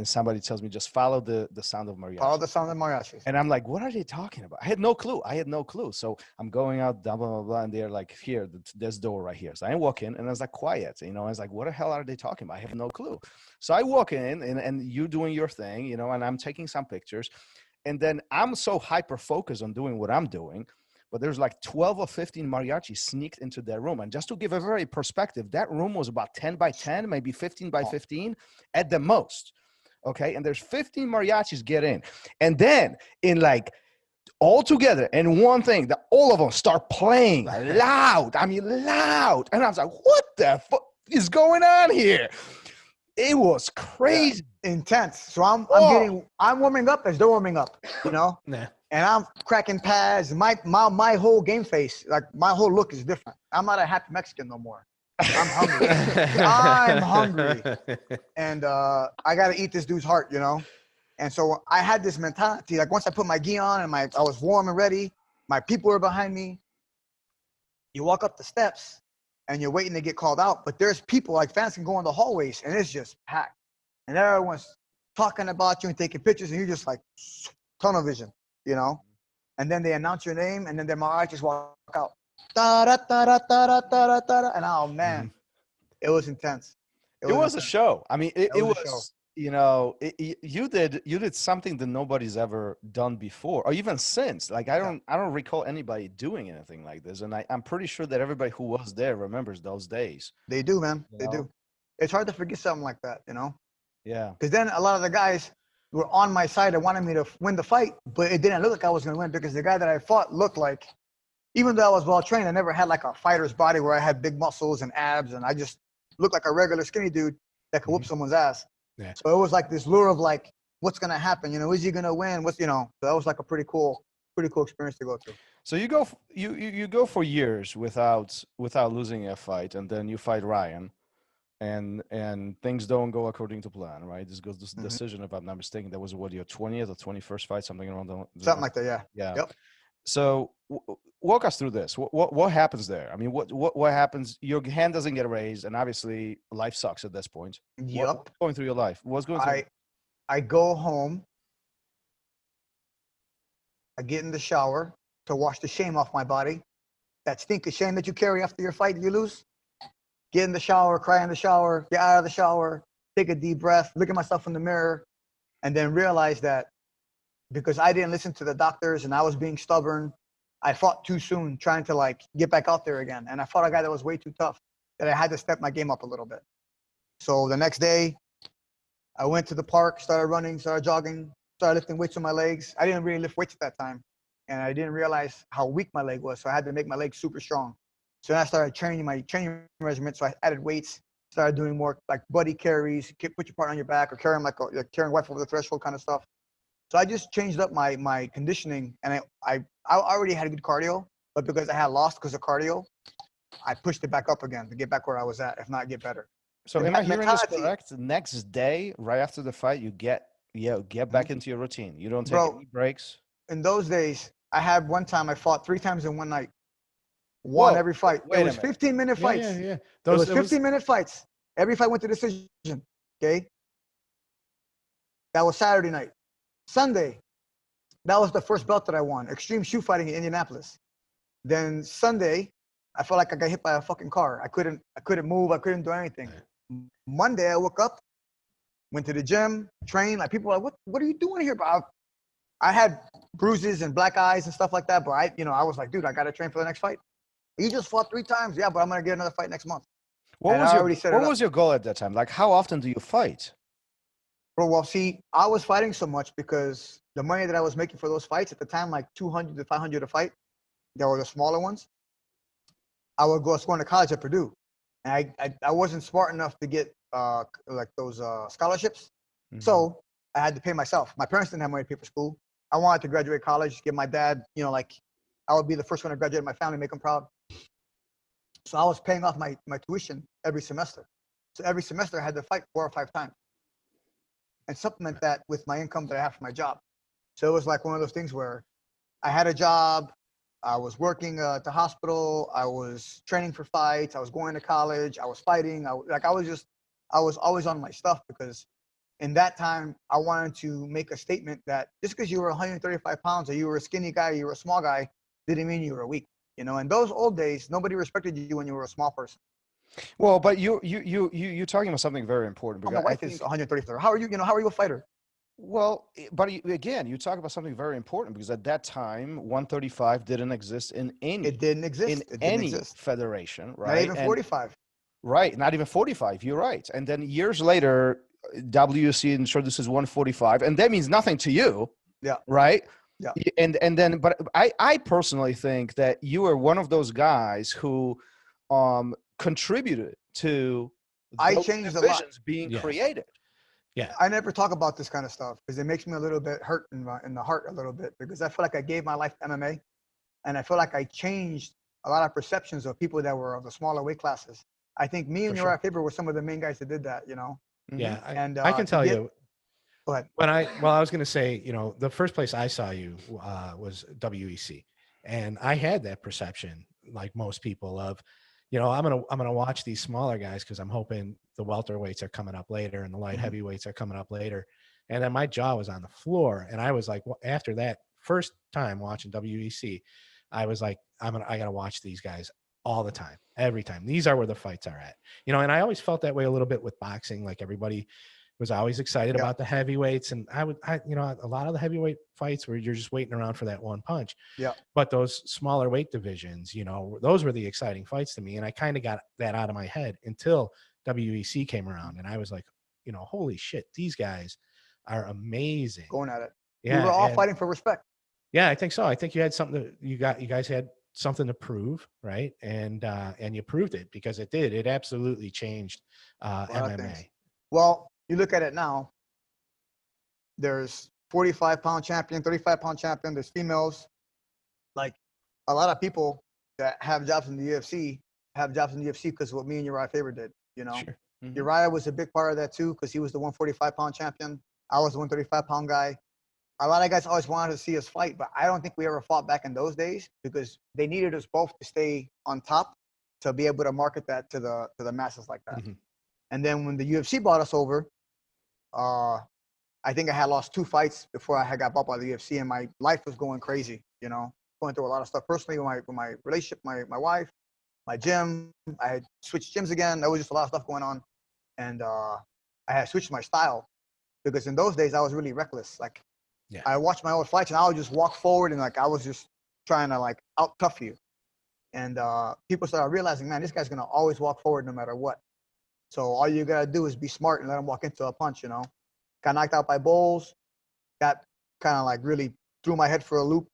somebody tells me, just follow the sound of mariachi. Follow the sound of mariachi. And I'm like, what are they talking about? I had no clue. So I'm going out, blah, blah, blah, blah. And they're like, here, this door right here. So I walk in and I was like, quiet, you know, I was like, what the hell are they talking about? I have no clue. So I walk in and you doing your thing, you know, and I'm taking some pictures. And then I'm so hyper focused on doing what I'm doing. But there's like 12 or 15 mariachis sneaked into their room. And just to give a very perspective, that room was about 10 by 10, maybe 15 by 15 at the most. Okay. And there's 15 mariachis get in. And then in like all together in one thing, that all of them start playing loud. I mean, loud. And I was like, what the fuck is going on here? It was crazy. Yeah, intense. So I'm warming up as they're warming up, you know? Nah. And I'm cracking pads. My whole game face, like my whole look is different. I'm not a happy Mexican no more. I'm hungry. I'm hungry. And I got to eat this dude's heart, you know? And so I had this mentality, like once I put my gi on and I was warm and ready, my people were behind me. You walk up the steps and you're waiting to get called out, but there's people, like fans can go in the hallways and it's just packed. And everyone's talking about you and taking pictures and you're just like tunnel vision. You know, and then they announce your name, and then their mariachis walk out. Da, da, da, da, da, da, da, da, and oh man, it was intense. It was a show. I mean, it was you know, you did something that nobody's ever done before, or even since. Like I don't recall anybody doing anything like this, and I'm pretty sure that everybody who was there remembers those days. They do, man. They do. It's hard to forget something like that, you know. Yeah. Because then a lot of the guys were on my side and wanted me to win the fight, but it didn't look like I was going to win because the guy that I fought looked like, even though I was well trained, I never had like a fighter's body where I had big muscles and abs, and I just looked like a regular skinny dude that could whoop someone's ass. Yeah. So it was like this lure of like, what's going to happen? You know, is he going to win? What's, you know, so that was like a pretty cool experience to go through. So you go for years without losing a fight, and then you fight Ryan. And things don't go according to plan, right? This goes this decision, if I'm not mistaken. That was your 20th or 21st fight, something around something like that, yeah. Yeah. Yep. So walk us through this. What happens there? I mean, what happens? Your hand doesn't get raised, and obviously life sucks at this point. Yep. What's going through your life? What's going through? I go home. I get in the shower to wash the shame off my body. That stink of shame that you carry after your fight, you lose. Get in the shower, cry in the shower, get out of the shower, take a deep breath, look at myself in the mirror, and then realize that because I didn't listen to the doctors and I was being stubborn, I fought too soon trying to like get back out there again. And I fought a guy that was way too tough, that I had to step my game up a little bit. So the next day, I went to the park, started running, started jogging, started lifting weights on my legs. I didn't really lift weights at that time, and I didn't realize how weak my leg was, so I had to make my legs super strong. So then I started training my training regimen. So I added weights, started doing more like buddy carries, put your partner on your back, or carrying carrying wife over the threshold kind of stuff. So I just changed up my conditioning, and I already had a good cardio, but because I had lost because of cardio, I pushed it back up again to get back where I was at, if not get better. So And am I that hearing this mentality- correct? The next day, right after the fight, you get back into your routine. You don't take Bro, any breaks. In those days, I had one time I fought 3 times in one night. Won Whoa, every fight. wait It a was minute. 15-minute Yeah, fights. yeah, yeah. It was 15-minute fights. Every fight went to decision. Okay. That was Saturday night. Sunday, that was the first belt that I won. Extreme shoe fighting in Indianapolis. Then Sunday, I felt like I got hit by a fucking car. I couldn't move. I couldn't do anything. Monday, I woke up, went to the gym, trained. Like people were like, what are you doing here, bro? I had bruises and black eyes and stuff like that, but I was like, dude, I got to train for the next fight. You just fought 3 times. Yeah, but I'm going to get another fight next month. What And was I your already set it what up. was your goal at that time? Like, how often do you fight? Bro, well, see, I was fighting so much because the money that I was making for those fights at the time, like 200 to 500 a fight, they were the smaller ones. I would go going to college at Purdue, and I wasn't smart enough to get like those scholarships, so I had to pay myself. My parents didn't have money to pay for school. I wanted to graduate college, give my dad, like I would be the first one to graduate in my family, make him proud. So I was paying off my tuition every semester. So every semester I had to fight 4 or 5 times and supplement that with my income that I have from my job. So it was like one of those things where I had a job, I was working at the hospital, I was training for fights, I was going to college, I was fighting. I was always on my stuff because in that time I wanted to make a statement that just because you were 135 pounds or you were a skinny guy, you were a small guy, didn't mean you were weak. In those old days, nobody respected you when you were a small person. Well, but you're talking about something very important My because I wife think is 135. How are you? How are you a fighter? well, but again, you talk about something very important because at that time, 135 didn't exist in any It didn't exist. in It didn't any exist. federation, right? Not even And 45. right, not even 45. You're right. And then years later, WC introduces 145, and that means nothing to you. Yeah. Right. Yeah. And then, but I personally think that you are one of those guys who contributed to I those changed a lot. divisions being Yes. created. Yeah. I never talk about this kind of stuff because it makes me a little bit hurt in the heart a little bit because I feel like I gave my life to MMA, and I feel like I changed a lot of perceptions of people that were of the smaller weight classes. I think me and Urijah Faber were some of the main guys that did that. Yeah. And I can tell you. Go ahead. I was going to say, the first place I saw you was WEC, and I had that perception, like most people, of, I'm gonna watch these smaller guys because I'm hoping the welterweights are coming up later and the light heavyweights are coming up later, and then my jaw was on the floor, and I was like, after that first time watching WEC, I was like, I gotta watch these guys all the time, every time. These are where the fights are at, and I always felt that way a little bit with boxing, like everybody was always excited about the heavyweights, and a lot of the heavyweight fights where you're just waiting around for that one punch. Yeah. But those smaller weight divisions, those were the exciting fights to me, and I kind of got that out of my head until WEC came around, and I was like, holy shit, these guys are amazing. Going at it. Yeah, we were all fighting for respect. Yeah, I think so. I think you had something. You guys had something to prove, right? And you proved it because it did. It absolutely changed MMA. Well, you look at it now, there's 45-pound champion, 35-pound champion, there's females. Like a lot of people that have jobs in the UFC have jobs in the UFC because of what me and Urijah Faber did, Sure. Urijah was a big part of that too because he was the 145-pound champion. I was the 135-pound guy. A lot of guys always wanted to see us fight, but I don't think we ever fought back in those days because they needed us both to stay on top to be able to market that to the masses like that. And then when the UFC bought us over, I think I had lost 2 fights before I had got bought by the UFC, and my life was going crazy, going through a lot of stuff personally with my relationship, my wife, my gym. I had switched gyms again. There was just a lot of stuff going on. And I had switched my style because in those days I was really reckless. Like I watched my old fights and I would just walk forward and like I was just trying to like out tough you. And people started realizing, man, this guy's gonna always walk forward no matter what. So all you gotta do is be smart and let him walk into a punch, got knocked out by Bowles. That kind of like really threw my head for a loop.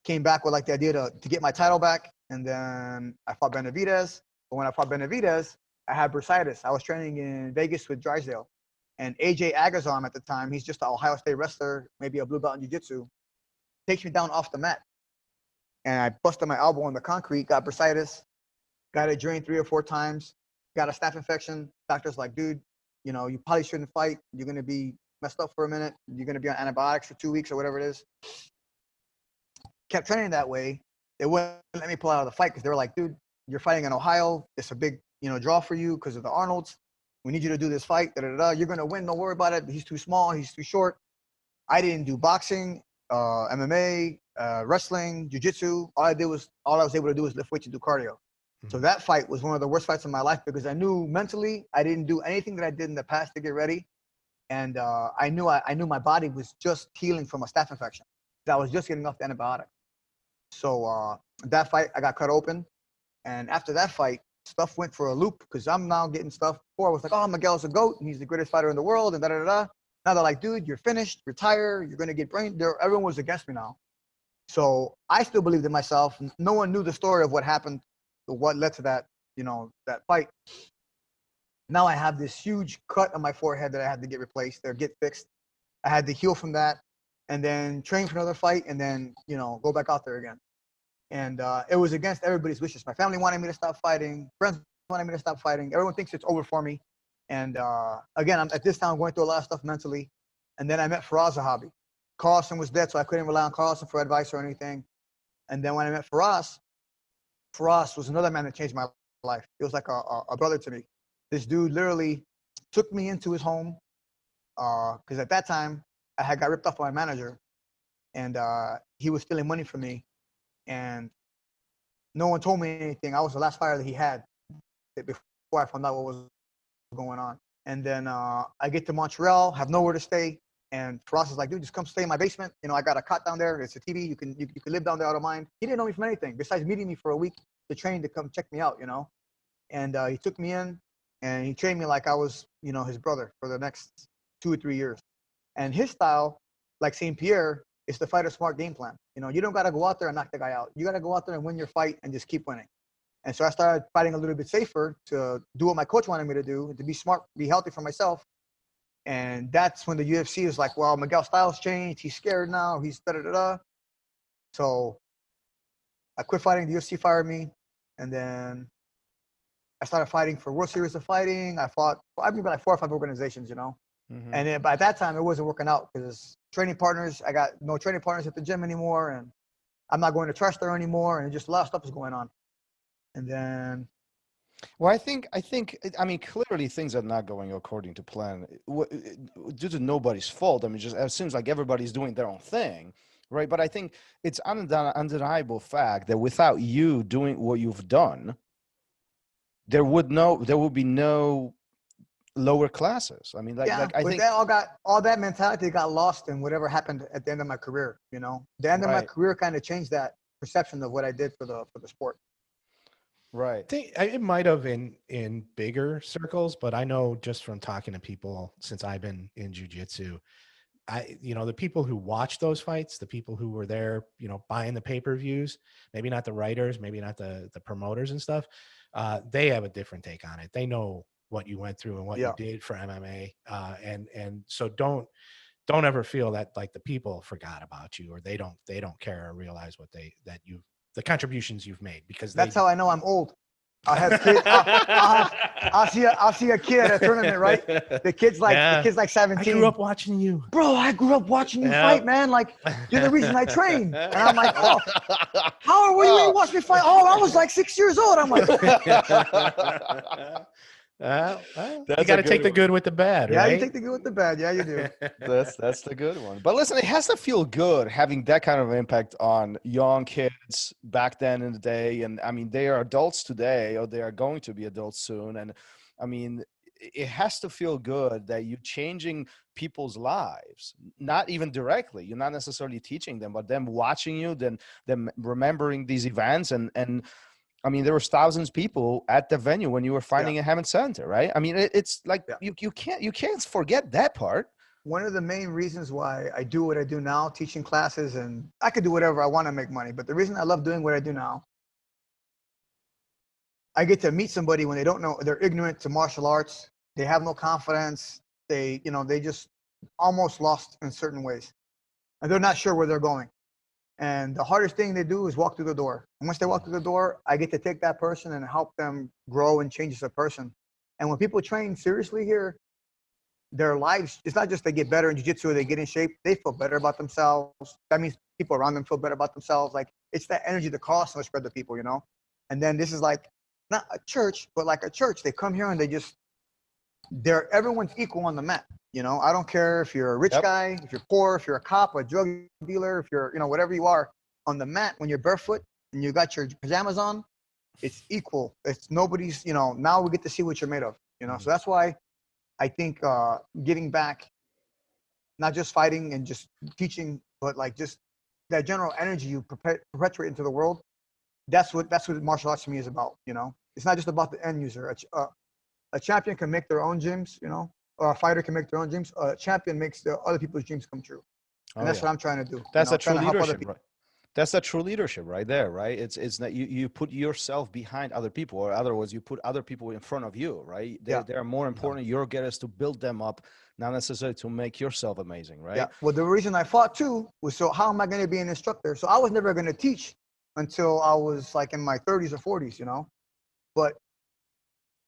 Came back with like the idea to get my title back, and then I fought Benavidez. But when I fought Benavidez, I had bursitis. I was training in Vegas with Drysdale, and AJ Agazarm at the time, he's just an Ohio State wrestler, maybe a blue belt in jiu-jitsu, takes me down off the mat, and I busted my elbow on the concrete, got bursitis, got it drained 3 or 4 times, got a staph infection. Doctor's like, dude, you know, you probably shouldn't fight. You're gonna be messed up for a minute. You're gonna be on antibiotics for 2 weeks or whatever it is. Kept training that way. They wouldn't let me pull out of the fight because they were like, dude, you're fighting in Ohio. It's a big, you know, draw for you because of the Arnolds. We need you to do this fight. Da, da, da. You're going to win. Don't worry about it. He's too small. He's too short. I didn't do boxing, MMA, wrestling, jiu-jitsu. All I was able to do was lift weights and do cardio. Mm-hmm. So that fight was one of the worst fights of my life because I knew mentally I didn't do anything that I did in the past to get ready. And I knew my body was just healing from a staph infection. I was just getting off the antibiotic. So that fight, I got cut open. And after that fight, stuff went for a loop because I'm now getting stuff. Before I was like, oh, Miguel's a GOAT. And he's the greatest fighter in the world and da-da-da-da. Now they're like, dude, you're finished. Retire. You're going to get brain. Everyone was against me now. So I still believed in myself. No one knew the story of what happened, what led to that, you know, that fight. Now I have this huge cut on my forehead that I had to get replaced or get fixed. I had to heal from that and then train for another fight and then, you know, go back out there again. And it was against everybody's wishes. My family wanted me to stop fighting. Friends wanted me to stop fighting. Everyone thinks it's over for me. And again, I'm at this time going through a lot of stuff mentally. And then I met Faraz Zahabi. Carlson was dead, so I couldn't rely on Carlson for advice or anything. And then when I met Faraz was another man that changed my life. It was like a brother to me. This dude literally took me into his home because at that time I had got ripped off by my manager, and he was stealing money from me. And no one told me anything. I was the last fighter that he had before I found out what was going on. And then I get to Montreal, have nowhere to stay. And Faraz is like, dude, just come stay in my basement. You know, I got a cot down there. It's a TV. You can live down there, I don't mind. He didn't know me from anything besides meeting me for a week to train to come check me out, you know. And he took me in and he trained me like I was, you know, his brother for the next 2 or 3 years. And his style, like St. Pierre, is to fight a smart game plan. You know, you don't got to go out there and knock the guy out. You got to go out there and win your fight and just keep winning. And so I started fighting a little bit safer to do what my coach wanted me to do, to be smart, be healthy for myself. And that's when the UFC is like, well, Miguel's style's changed. He's scared now. He's da-da-da-da. So I quit fighting. The UFC fired me. And then I started fighting for World Series of Fighting. I've been like 4 or 5 organizations, you know. Mm-hmm. And then by that time, it wasn't working out because training partners, I got no training partners at the gym anymore. And I'm not going to trust her anymore. And just a lot of stuff is going on. And then... Well, I think, I mean, clearly things are not going according to plan due to nobody's fault. I mean, just it seems like everybody's doing their own thing, right? But I think it's undeniable fact that without you doing what you've done, there would be no lower classes. I mean, I think all that mentality got lost in whatever happened at the end of my career. You know, the end of my career kind of changed that perception of what I did for the sport. Right. I think it might have in bigger circles, but I know just from talking to people since I've been in jiu-jitsu, the people who watch those fights, the people who were there, you know, buying the pay-per-views, maybe not the writers, maybe not the promoters and stuff, they have a different take on it. They know what you went through and what you did for MMA. And so don't ever feel that like the people forgot about you or they don't care or realize the contributions you've made, because that's how I know I'm old. I have kids. I'll see a kid at a tournament, right? The kid's like 17. I grew up watching you, bro. I grew up watching you fight, man. Like you're the reason I train. And I'm like, oh, how are you watch me fight? Oh, I was like 6 years old. I'm like, you got to take the good with the bad, right? Yeah, you take the good with the bad. Yeah, you do. That's the good one. But listen, it has to feel good having that kind of impact on young kids back then in the day. And I mean, they are adults today, or they are going to be adults soon. And I mean, it has to feel good that you're changing people's lives, not even directly. You're not necessarily teaching them, but them watching you, then them remembering these events and I mean, there was thousands of people at the venue when you were fighting at Hammond Center, right? I mean, it's like you can't forget that part. One of the main reasons why I do what I do now, teaching classes, and I could do whatever I want to make money, but the reason I love doing what I do now, I get to meet somebody when they don't know, they're ignorant to martial arts, they have no confidence, they just almost lost in certain ways, and they're not sure where they're going. And the hardest thing they do is walk through the door. And once they walk through the door, I get to take that person and help them grow and change as a person. And when people train seriously here, their lives, it's not just they get better in jiu-jitsu or they get in shape, they feel better about themselves. That means people around them feel better about themselves. Like, it's that energy that Carlson spread to people, And then this is like, not a church, but like a church. They come here and everyone's equal on the mat. I don't care if you're a rich guy, if you're poor, if you're a cop, a drug dealer, if you're, whatever you are, on the mat when you're barefoot and you got your pajamas on, it's equal. It's nobody's, now we get to see what you're made of, So that's why I think giving back, not just fighting and just teaching, but like just that general energy you perpetuate into the world. That's what martial arts to me is about. It's not just about the end user. A champion can make their own gyms, or a fighter can make their own dreams. A champion makes the other people's dreams come true. And that's what I'm trying to do. That's a true leadership, right? That's a true leadership right there, right? It's that you put yourself behind other people, or otherwise you put other people in front of you, right? They're more important. Your get is to build them up, not necessarily to make yourself amazing, right? Yeah. Well, the reason I fought too was so how am I going to be an instructor? So I was never going to teach until I was like in my 30s or 40s, But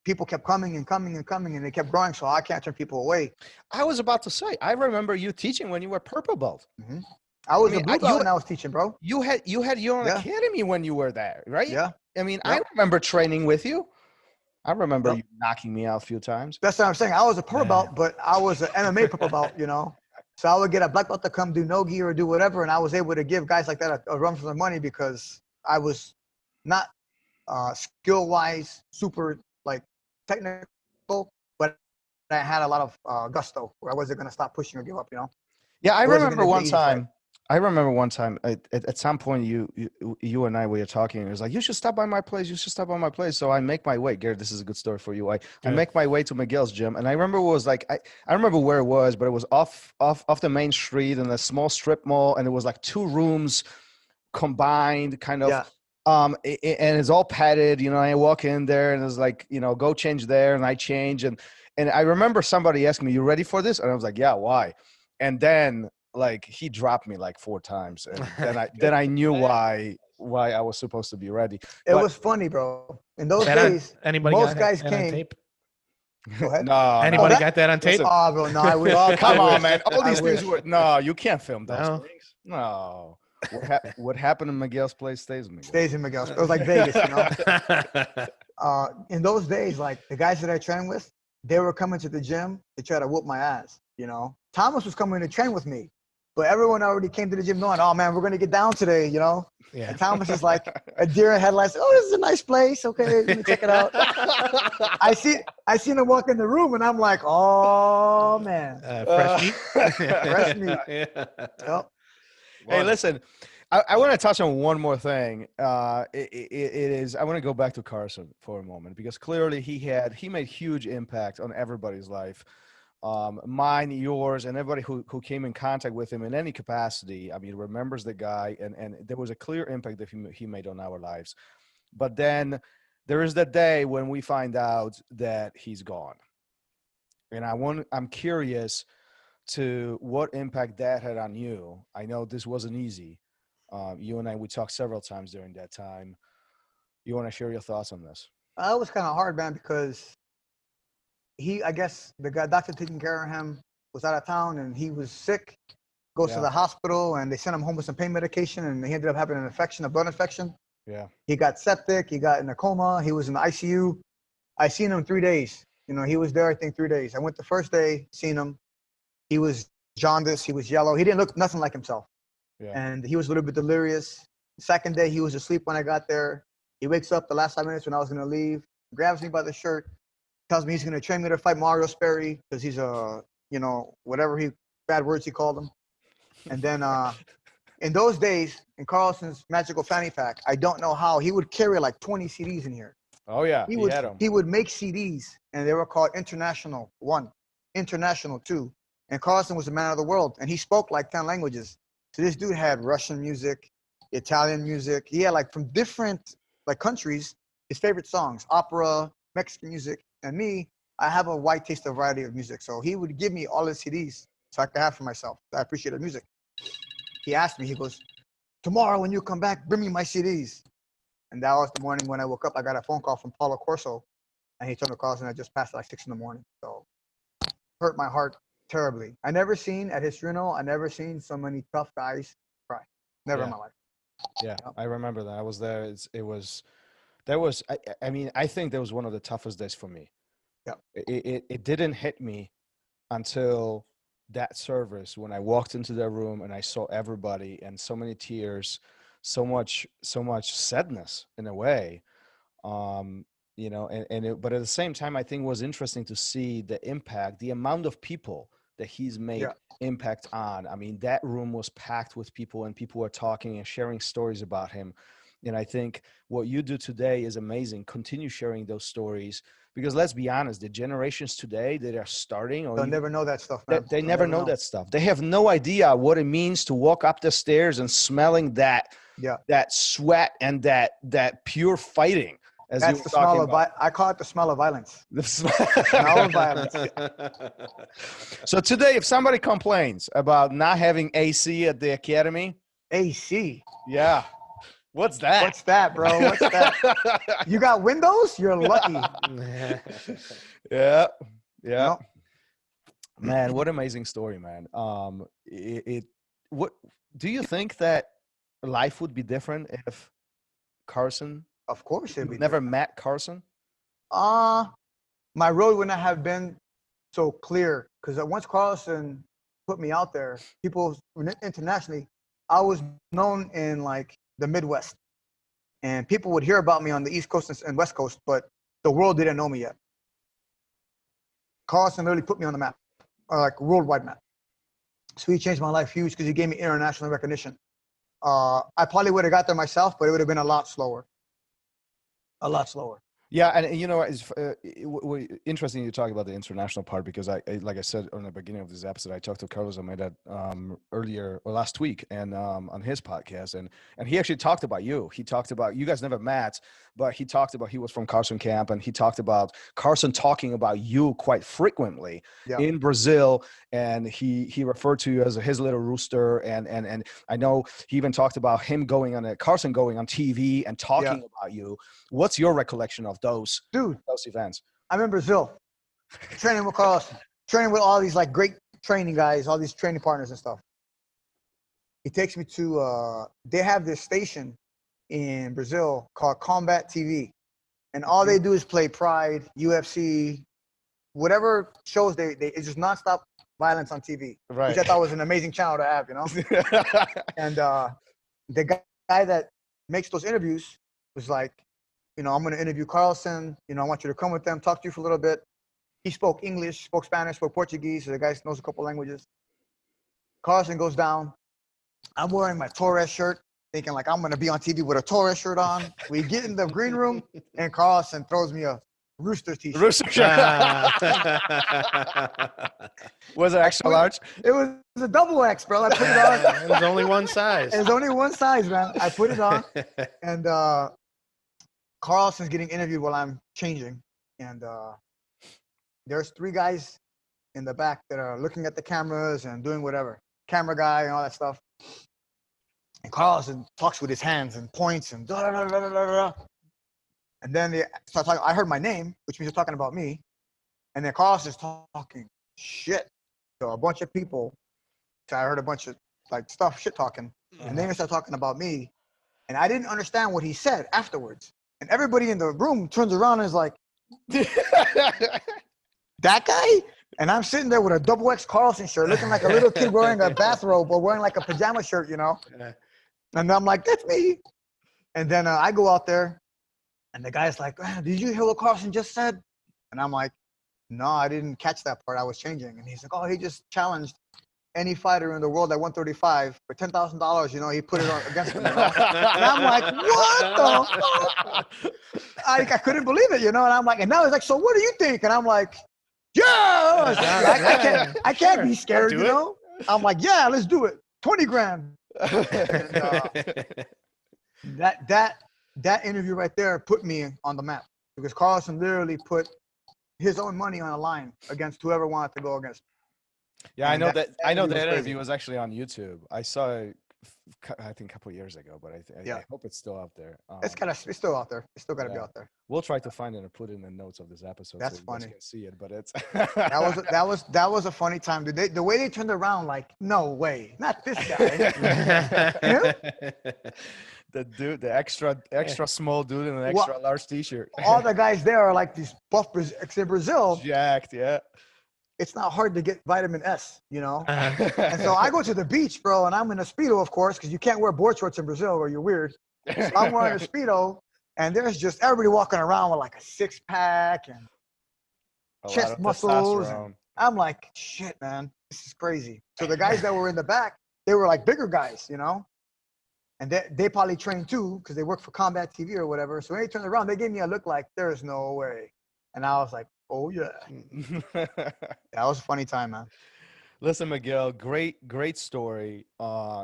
people kept coming and coming and coming, and they kept growing, so I can't turn people away. I was about to say, I remember you teaching when you were purple belt. Mm-hmm. I was a blue belt when I was teaching, bro. You had your own academy when you were there, right? Yeah. I mean, I remember training with you. I remember you knocking me out a few times. That's what I'm saying. I was a purple belt, but I was an MMA purple belt, So I would get a black belt to come do no-gi or do whatever, and I was able to give guys like that a run for their money because I was not skill-wise super, like, technical, but I had a lot of gusto where I wasn't going to stop pushing or give up, Yeah, I remember one time. At some point you and I were talking. It was like, you should stop by my place. You should stop by my place. So I make my way. Garrett, this is a good story for you. I make my way to Miguel's gym, and I remember it was like I remember where it was, but it was off the main street in a small strip mall, and it was like 2 rooms combined, kind of. Yeah. And it's all padded. I walk in there, and it's like, go change there, and I change, and I remember somebody asking me, "You ready for this?" And I was like, "Yeah, why?" And then, like, he dropped me like 4 times, and then I knew why I was supposed to be ready. It was funny, bro. In those days, most guys came. Tape? Go ahead. No, anybody got that on tape? Oh, bro, no, I wish. Oh, come on, man. All these things were you can't film those things. No. What happened in Miguel's place stays in Miguel's. Stays in Miguel's. It was like Vegas, In those days, like the guys that I trained with, they were coming to the gym to try to whoop my ass. Thomas was coming to train with me, but everyone already came to the gym knowing, oh man, we're gonna get down today, Yeah. And Thomas is like a deer in headlights. Oh, this is a nice place. Okay, let me check it out. I seen him walk in the room, and I'm like, oh man, fresh meat. Fresh meat. Yeah. Yep. Hey, listen, I want to touch on one more thing. It is I want to go back to Carlson for a moment, because clearly he made huge impact on everybody's life, mine, yours, and everybody who came in contact with him in any capacity. I mean, remembers the guy, and there was a clear impact that he made on our lives. But then there is that day when we find out that he's gone, and I'm curious to what impact that had on you. I know this wasn't easy. You and I, we talked several times during that time. You want to share your thoughts on this? It was kind of hard, man, because I guess the guy, doctor taking care of him, was out of town, and he was sick, goes to the hospital, and they sent him home with some pain medication, and he ended up having a blood infection. Yeah. He got septic, he got in a coma, he was in the ICU. I seen him 3 days. He was there, I think, 3 days. I went the first day, seen him. He was jaundiced, he was yellow. He didn't look nothing like himself. Yeah. And he was a little bit delirious. The second day, he was asleep when I got there. He wakes up the last 5 minutes when I was going to leave, grabs me by the shirt, tells me he's going to train me to fight Mario Sperry because he's whatever bad words he called him. And then in those days, in Carlson's magical fanny pack, I don't know how he would carry like 20 CDs in here. Oh yeah, He would had them. he would make CDs, and they were called International 1, International 2. And Carlson was a man of the world, and he spoke like 10 languages. So this dude had Russian music, Italian music. He had like from different like countries, his favorite songs, opera, Mexican music. And me, I have a wide taste of variety of music. So he would give me all his CDs so I could have for myself. I appreciated music. He asked me, he goes, tomorrow when you come back, bring me my CDs. And that was the morning when I woke up. I got a phone call from Paulo Corso, and he told me Carlson I just passed at like 6 in the morning. So hurt my heart terribly. I never seen at his funeral, I never seen so many tough guys cry. Never in my life. Yeah, I remember that. I was there. I mean, I think that was one of the toughest days for me. Yeah. It didn't hit me until that service when I walked into the room and I saw everybody and so many tears, so much sadness in a way. You know, but at the same time, I think it was interesting to see the impact, the amount of people that he's made impact on. I mean, that room was packed with people, and people were talking and sharing stories about him. And I think what you do today is amazing. Continue sharing those stories, because let's be honest, the generations today that are starting, or They'll never know that stuff, man. they never know that stuff. They have no idea what it means to walk up the stairs and smelling that sweat and that pure fighting. As that's the smell of I call it the smell of violence. The smell of violence. So today, if somebody complains about not having AC at the academy, AC, yeah, what's that? What's that, bro? What's that? You got windows? You're lucky. Yeah. No. Man, what amazing story, man. What do you think that life would be different if Carlson? Of course, it'd be never met Carlson. My road would not have been so clear, because once Carlson put me out there, people internationally, I was known in like the Midwest, and people would hear about me on the East Coast and West Coast, but the world didn't know me yet. Carlson literally put me on the map, like worldwide map. So he changed my life huge because he gave me international recognition. I probably would have got there myself, but it would have been a lot slower. A lot slower. Yeah, and you know, it's interesting you talk about the international part, because I like I said on the beginning of this episode, I talked to Carlos Almeida earlier or last week, and on his podcast, and he actually talked about you. He talked about, you guys never met, but he talked about, he was from Carlson camp, and he talked about Carlson talking about you quite frequently in Brazil, and he referred to you as his little rooster, and I know he even talked about him Carlson going on TV and talking about you. What's your recollection of those events? I'm in Brazil, training with Carlson, training with all these like great training guys, all these training partners and stuff. He takes me to they have this station in Brazil called Combat TV, and all they do is play Pride, UFC, whatever shows it's just nonstop violence on TV, right? Which I thought was an amazing channel to have, you know. And the guy that makes those interviews was like, you know, I'm going to interview Carlson. You know, I want you to come with them, talk to you for a little bit. He spoke English, spoke Spanish, spoke Portuguese. So the guy knows a couple languages. Carlson goes down. I'm wearing my Torres shirt, thinking like I'm going to be on TV with a Torres shirt on. We get in the green room, and Carlson throws me a Rooster t-shirt. Rooster shirt. Was it extra large? It was a double X, bro. I put it on. It was only one size. It was only one size, man. I put it on, and Carlson's getting interviewed while I'm changing, and there's 3 guys in the back that are looking at the cameras and doing whatever, camera guy and all that stuff. And Carlson talks with his hands and points and da da da da da da. And then they start talking. I heard my name, which means they're talking about me. And then Carlson's talking shit to a bunch of people. So I heard a bunch of like shit talking, and then they start talking about me, and I didn't understand what he said afterwards. And everybody in the room turns around and is like, that guy? And I'm sitting there with a double X Carlson shirt, looking like a little kid wearing a bathrobe or wearing like a pajama shirt, you know? And I'm like, that's me. And then I go out there, and the guy's like, did you hear what Carlson just said? And I'm like, no, I didn't catch that part. I was changing. And he's like, oh, he just challenged any fighter in the world at 135 for $10,000. You know, he put it on against me. You know? And I'm like, what the fuck? I couldn't believe it, you know. And I'm like, and now he's like, so what do you think? And I'm like, yeah, I can't be scared, you know. I'm like, yeah, let's do it. 20 grand. And, that interview right there put me on the map because Carlson literally put his own money on the line against whoever wanted to go against. Yeah, And I know that was interview crazy. was actually on YouTube. I saw it, I think a couple of years ago, but Yeah. I hope it's still out there. It's still out there. It's still got to be yeah. out there. We'll try to find it and put it in the notes of this episode That's so you funny. guys can see it. But it's that was a funny time. The way they turned around, like, no way, not this guy. The dude, the extra small dude in an extra large t-shirt. All the guys there are like these buff in Brazil. Jacked, yeah. It's not hard to get vitamin S, you know. And so I go to the beach, bro, and I'm in a Speedo, of course, because you can't wear board shorts in Brazil or you're weird. So I'm wearing a Speedo, and there's just everybody walking around with like a six-pack and chest muscles. And I'm like, shit, man, this is crazy. So the guys that were in the back, they were like bigger guys, you know. And they probably trained too because they work for Combat TV or whatever. So when they turned around, they gave me a look like, there's no way. And I was like, oh, yeah. That was a funny time, man. Listen, Miguel, great story.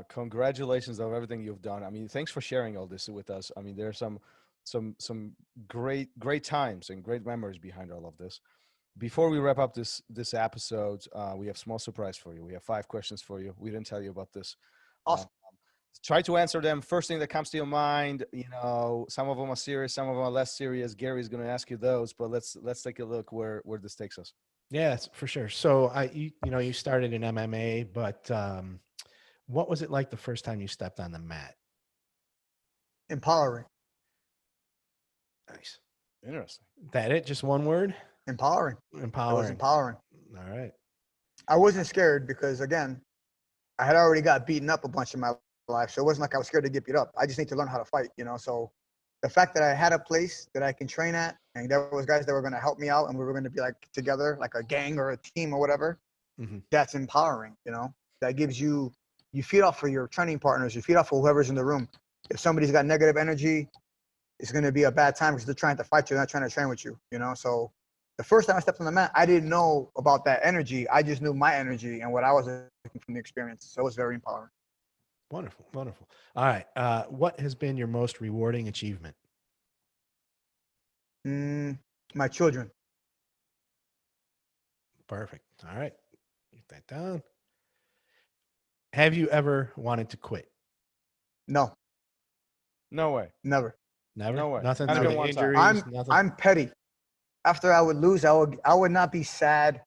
Congratulations on everything you've done. I mean, thanks for sharing all this with us. I mean, there's some great times and great memories behind all of this. Before we wrap up this episode, we have a small surprise for you. We have 5 questions for you. We didn't tell you about this. Awesome. Try to answer them. First thing that comes to your mind. You know, some of them are serious, some of them are less serious. Gary's going to ask you those, but let's take a look where this takes us. Yes, for sure. So you started in MMA, but what was it like the first time you stepped on the mat? Empowering. Nice. Interesting. That it? Just one word? Empowering. It was empowering. All right. I wasn't scared because, again, I had already got beaten up a bunch in my life. So it wasn't like I was scared to get beat up. I just need to learn how to fight, you know? So the fact that I had a place that I can train at and there was guys that were going to help me out and we were going to be like together, like a gang or a team or whatever, that's empowering, you know? That gives you feed off for your training partners, you feed off for whoever's in the room. If somebody's got negative energy, it's going to be a bad time because they're trying to fight you, they're not trying to train with you, you know? So the first time I stepped on the mat, I didn't know about that energy. I just knew my energy and what I was looking from the experience. So it was very empowering. Wonderful. Wonderful. All right. What has been your most rewarding achievement? My children. Perfect. All right. Get that down. Have you ever wanted to quit? No. No way. Never. Never? No way. Nothing. Not even one Injuries, time. nothing. I'm petty. After I would lose, I would not be sad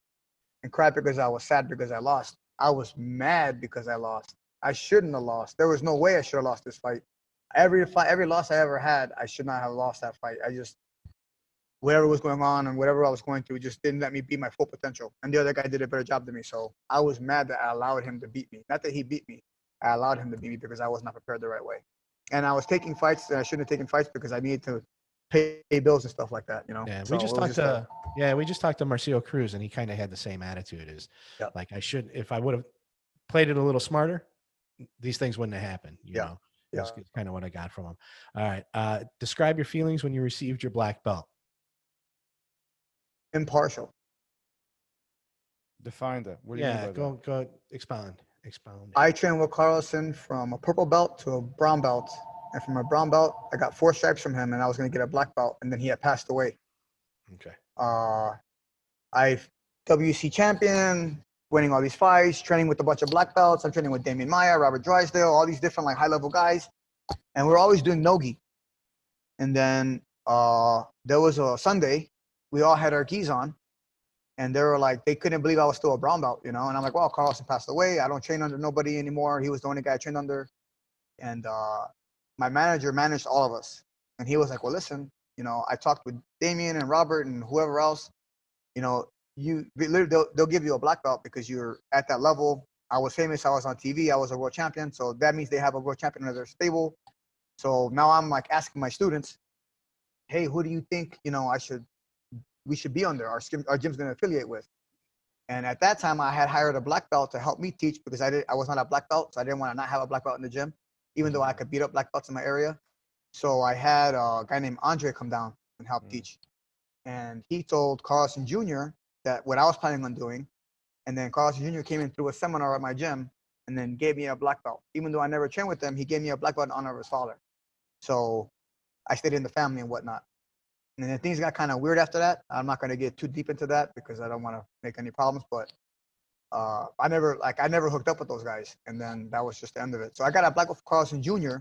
and cry because I was sad because I lost. I was mad because I lost. I shouldn't have lost. There was no way I should have lost this fight. Every loss I ever had, I should not have lost that fight. I just, whatever was going on and whatever I was going through, just didn't let me be my full potential. And the other guy did a better job than me. So I was mad that I allowed him to beat me. Not that he beat me. I allowed him to beat me because I was not prepared the right way. And I was taking fights that I shouldn't have taken fights because I needed to pay bills and stuff like that, you know? Yeah, so we just talked to Marcio Cruz and he kind of had the same attitude as like if I would have played it a little smarter, these things wouldn't have happened, you know? That's kind of what I got from him. All right. Describe your feelings when you received your black belt. Impartial. Define that. What do you mean by that? Go expound. I trained with Carlson from a purple belt to a brown belt. And from a brown belt, I got 4 stripes from him and I was going to get a black belt. And then he had passed away. Okay. I've WC champion, winning all these fights, training with a bunch of black belts. I'm training with Damian Maia, Robert Drysdale, all these different like high-level guys. And we're always doing no-gi. And then there was a Sunday, we all had our gis on. And they were like, they couldn't believe I was still a brown belt, you know? And I'm like, well, Carlson passed away. I don't train under nobody anymore. He was the only guy I trained under. And my manager managed all of us. And he was like, well, listen, you know, I talked with Damian and Robert and whoever else, you know, they'll give you a black belt because you're at that level. I was famous. I was on TV. I was a world champion. So that means they have a world champion in their stable. So now I'm like asking my students, hey, who do you think, you know, we should be under, our gym's going to affiliate with? And at that time, I had hired a black belt to help me teach because I was not a black belt, so I didn't want to not have a black belt in the gym, even though I could beat up black belts in my area. So I had a guy named Andre come down and help teach. And he told Carlson Jr. that what I was planning on doing. And then Carlson Jr. came in through a seminar at my gym and then gave me a black belt. Even though I never trained with him, he gave me a black belt in honor of his father. So I stayed in the family and whatnot. And then things got kind of weird after that. I'm not going to get too deep into that because I don't want to make any problems. But I never hooked up with those guys. And then that was just the end of it. So I got a black belt from Carlson Jr.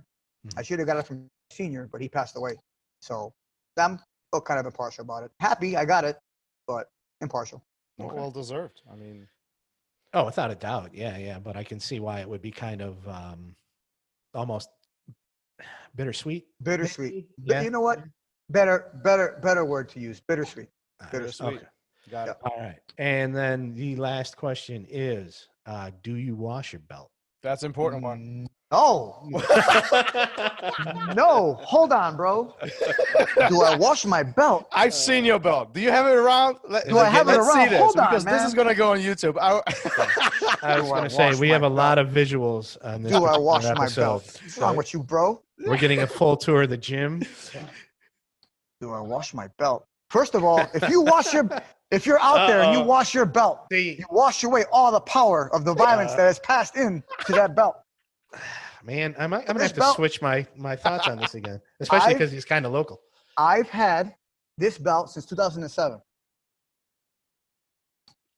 I should have got it from Senior, but he passed away. So I'm still kind of impartial about it. Happy I got it, but impartial. Okay. Well deserved. I mean, oh, without a doubt, yeah. But I can see why it would be kind of almost bittersweet. Bittersweet. Yeah. You know what? Better word to use. Bittersweet. Bittersweet. Okay. Got it. All right. And then the last question is, do you wash your belt? That's an important one. No. No. Hold on, bro. Do I wash my belt? I've seen your belt. Do you have it around? Do I have it Let's around? see this, Hold on, because this man. is going to go on YouTube. I was going to say, wash we my have a lot belt? of visuals on this Do I particular wash my episode. belt? What's wrong with you, bro? We're getting a full tour of the gym. Do I wash my belt? First of all, if you're out there and you wash your belt, you wash away all the power of the violence that has passed in to that belt. Man, I'm gonna This have to belt- switch my thoughts on this again, especially because he's kind of local. I've had this belt since 2007.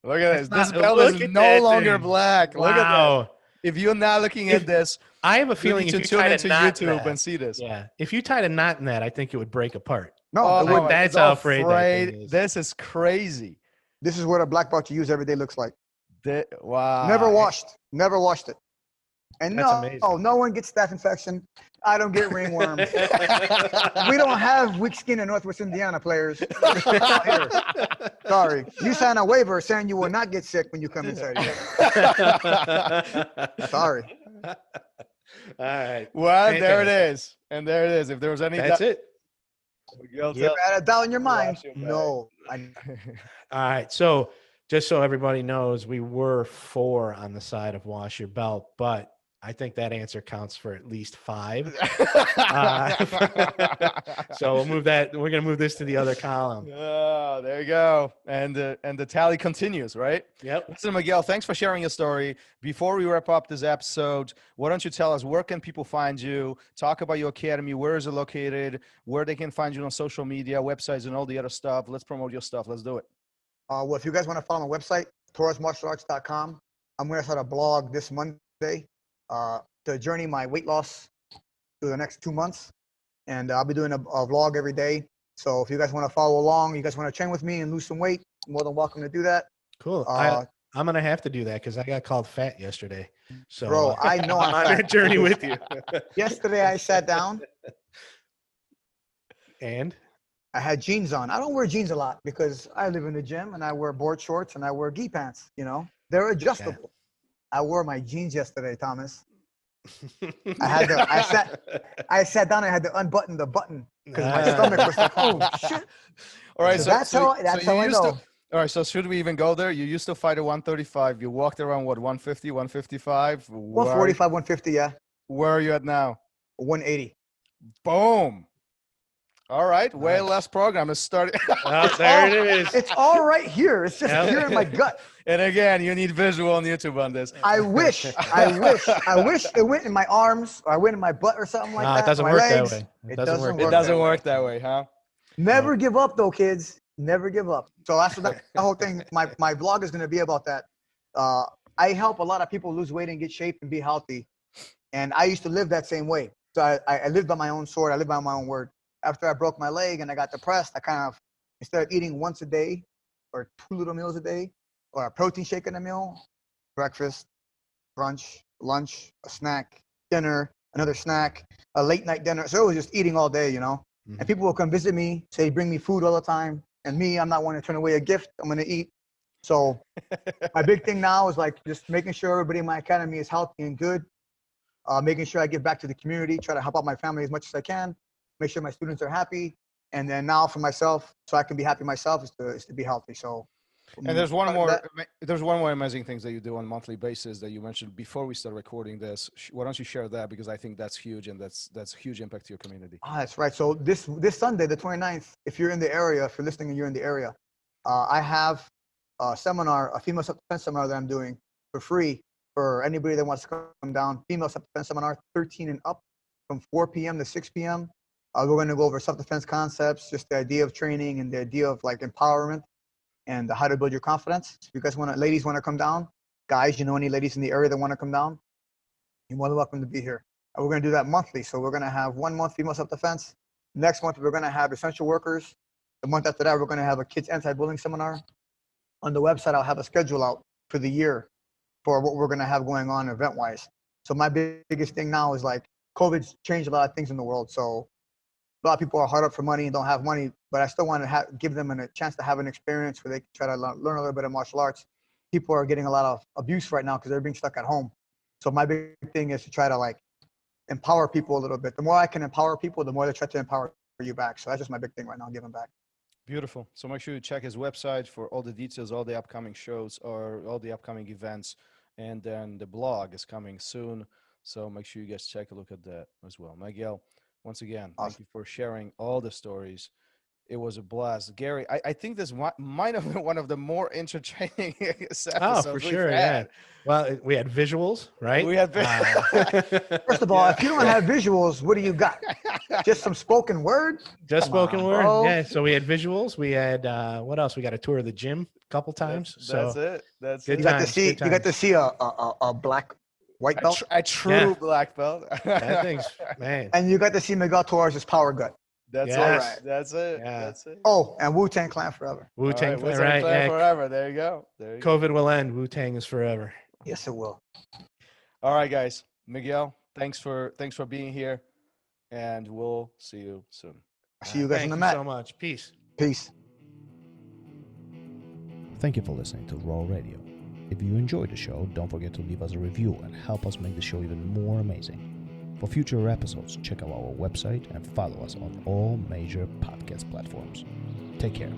Look at this. That's This not- belt look is at no that longer thing. black. Look at Wow. this. If you're not looking at this, I have a you feeling need if to you tune tied a into knot in YouTube that, and see this. yeah, if you tied a knot in that, I think it would break apart. No, Oh, it my wouldn't. that's it's how all afraid that thing is. This is crazy. This is what a black belt you use every day looks like. Wow. Never washed it. And That's no, amazing. no one gets staph infection. I don't get ringworms. We don't have weak skin in Northwest Indiana, players. Here. Sorry. You sign a waiver saying you will not get sick when you come inside here. Sorry. All right. Well, there it Fantastic. is. And there it is. If there was any That's it. Miguel You ever had a doubt in your mind? wash your No. All right. So just so everybody knows, we were 4 on the side of wash your belt, but I think that answer counts for at least 5. So we'll move that. We're going to move this to the other column. Oh, there you go. And the tally continues, right? Yep. Listen, Miguel, thanks for sharing your story. Before we wrap up this episode, why don't you tell us where can people find you? Talk about your academy. Where is it located? Where they can find you on social media, websites, and all the other stuff. Let's promote your stuff. Let's do it. Well, if you guys want to follow my website, torresmartialarts.com, I'm going to start a blog this Monday to journey my weight loss through the next 2 months. And I'll be doing a vlog every day. So if you guys want to follow along, you guys want to train with me and lose some weight, you're more than welcome to do that. Cool. I'm going to have to do that because I got called fat yesterday. So, Bro, I know I'm on fat. that journey with you. Yesterday I sat down. And? I had jeans on. I don't wear jeans a lot because I live in the gym and I wear board shorts and I wear gi pants, you know. They're adjustable. I wore my jeans yesterday, Thomas. I sat down and I had to unbutton the button because my stomach was like, oh shit. All right, So that's how I know. All right, so should we even go there? You used to fight at 135. You walked around, what, 150, 155? 145, 150, yeah. Where are you at now? 180. Boom. All right, way less program is starting. Oh, there it is. It's all right here. It's just here in my gut. And again, you need visual on YouTube on this. I wish it went in my arms or I went in my butt or something like that. It doesn't my work legs. that way. It doesn't work. It doesn't work that way, huh? Never give up, though, kids. Never give up. So that's what the whole thing. My blog is going to be about that. I help a lot of people lose weight and get shape and be healthy. And I used to live that same way. So I lived by my own sword. I lived by my own word. After I broke my leg and I got depressed, I kind of, instead of eating once a day or 2 little meals a day or a protein shake in a meal, breakfast, brunch, lunch, a snack, dinner, another snack, a late night dinner. So it was just eating all day, you know. And people will come visit me, say, bring me food all the time. And me, I'm not one to turn away a gift. I'm going to eat. So my big thing now is like just making sure everybody in my academy is healthy and good. Making sure I give back to the community, try to help out my family as much as I can. Make sure my students are happy. And then now for myself, so I can be happy myself, is to be healthy. So And there's one more. That, There's one more amazing things that you do on a monthly basis that you mentioned before we start recording this. Why don't you share that, because I think that's huge, and that's huge impact to your community. that's right. So this Sunday, the 29th, if you're in the area, if you're listening and you're in the area, I have a seminar, a female self-defense seminar that I'm doing for free for anybody that wants to come down. Female self-defense seminar, 13 and up, from 4 p.m. to 6 p.m. We're going to go over self-defense concepts, just the idea of training and the idea of like empowerment and how to build your confidence. If you guys ladies want to come down, guys, you know any ladies in the area that want to come down, you're more than welcome to be here. And we're going to do that monthly. So we're going to have 1 month female self-defense. Next month, we're going to have essential workers. The month after that, we're going to have a kids anti-bullying seminar. On the website, I'll have a schedule out for the year for what we're going to have going on event-wise. So my biggest thing now is like COVID's changed a lot of things in the world. So a lot of people are hard up for money and don't have money, but I still want to give them a chance to have an experience where they can try to learn a little bit of martial arts. People are getting a lot of abuse right now because they're being stuck at home. So my big thing is to try to like empower people a little bit. The more I can empower people, the more they try to empower you back. So that's just my big thing right now, giving back. Beautiful. So make sure you check his website for all the details, all the upcoming shows or all the upcoming events. And then the blog is coming soon. So make sure you guys check a look at that as well. Miguel, once again, thank you for sharing all the stories. It was a blast. Gary, I think this might have been one of the more entertaining episodes. Oh, for sure, yeah. Well, we had visuals, right? We had First of all, if you don't have visuals, what do you got? Just some spoken word? Just spoken word, bro. yeah. So we had visuals. We had, what else? We got a tour of the gym a couple times. That's it. That's good it. times, You got to see a black white belt. A true black belt. That thing's, man. And you got to see Miguel Torres' power gut. That's Yes. all right. That's it. Yeah. That's it. Oh, and Wu-Tang Clan forever. Wu-Tang, Wu-Tang right? Clan Yeah. forever. There you go. COVID will end. Wu-Tang is forever. Yes, it will. All right, guys. Miguel, thanks for being here, and we'll see you soon. See you guys on Thank the you mat. so much. Peace. Peace. Thank you for listening to Raw Radio. If you enjoyed the show, don't forget to leave us a review and help us make the show even more amazing. For future episodes, check out our website and follow us on all major podcast platforms. Take care.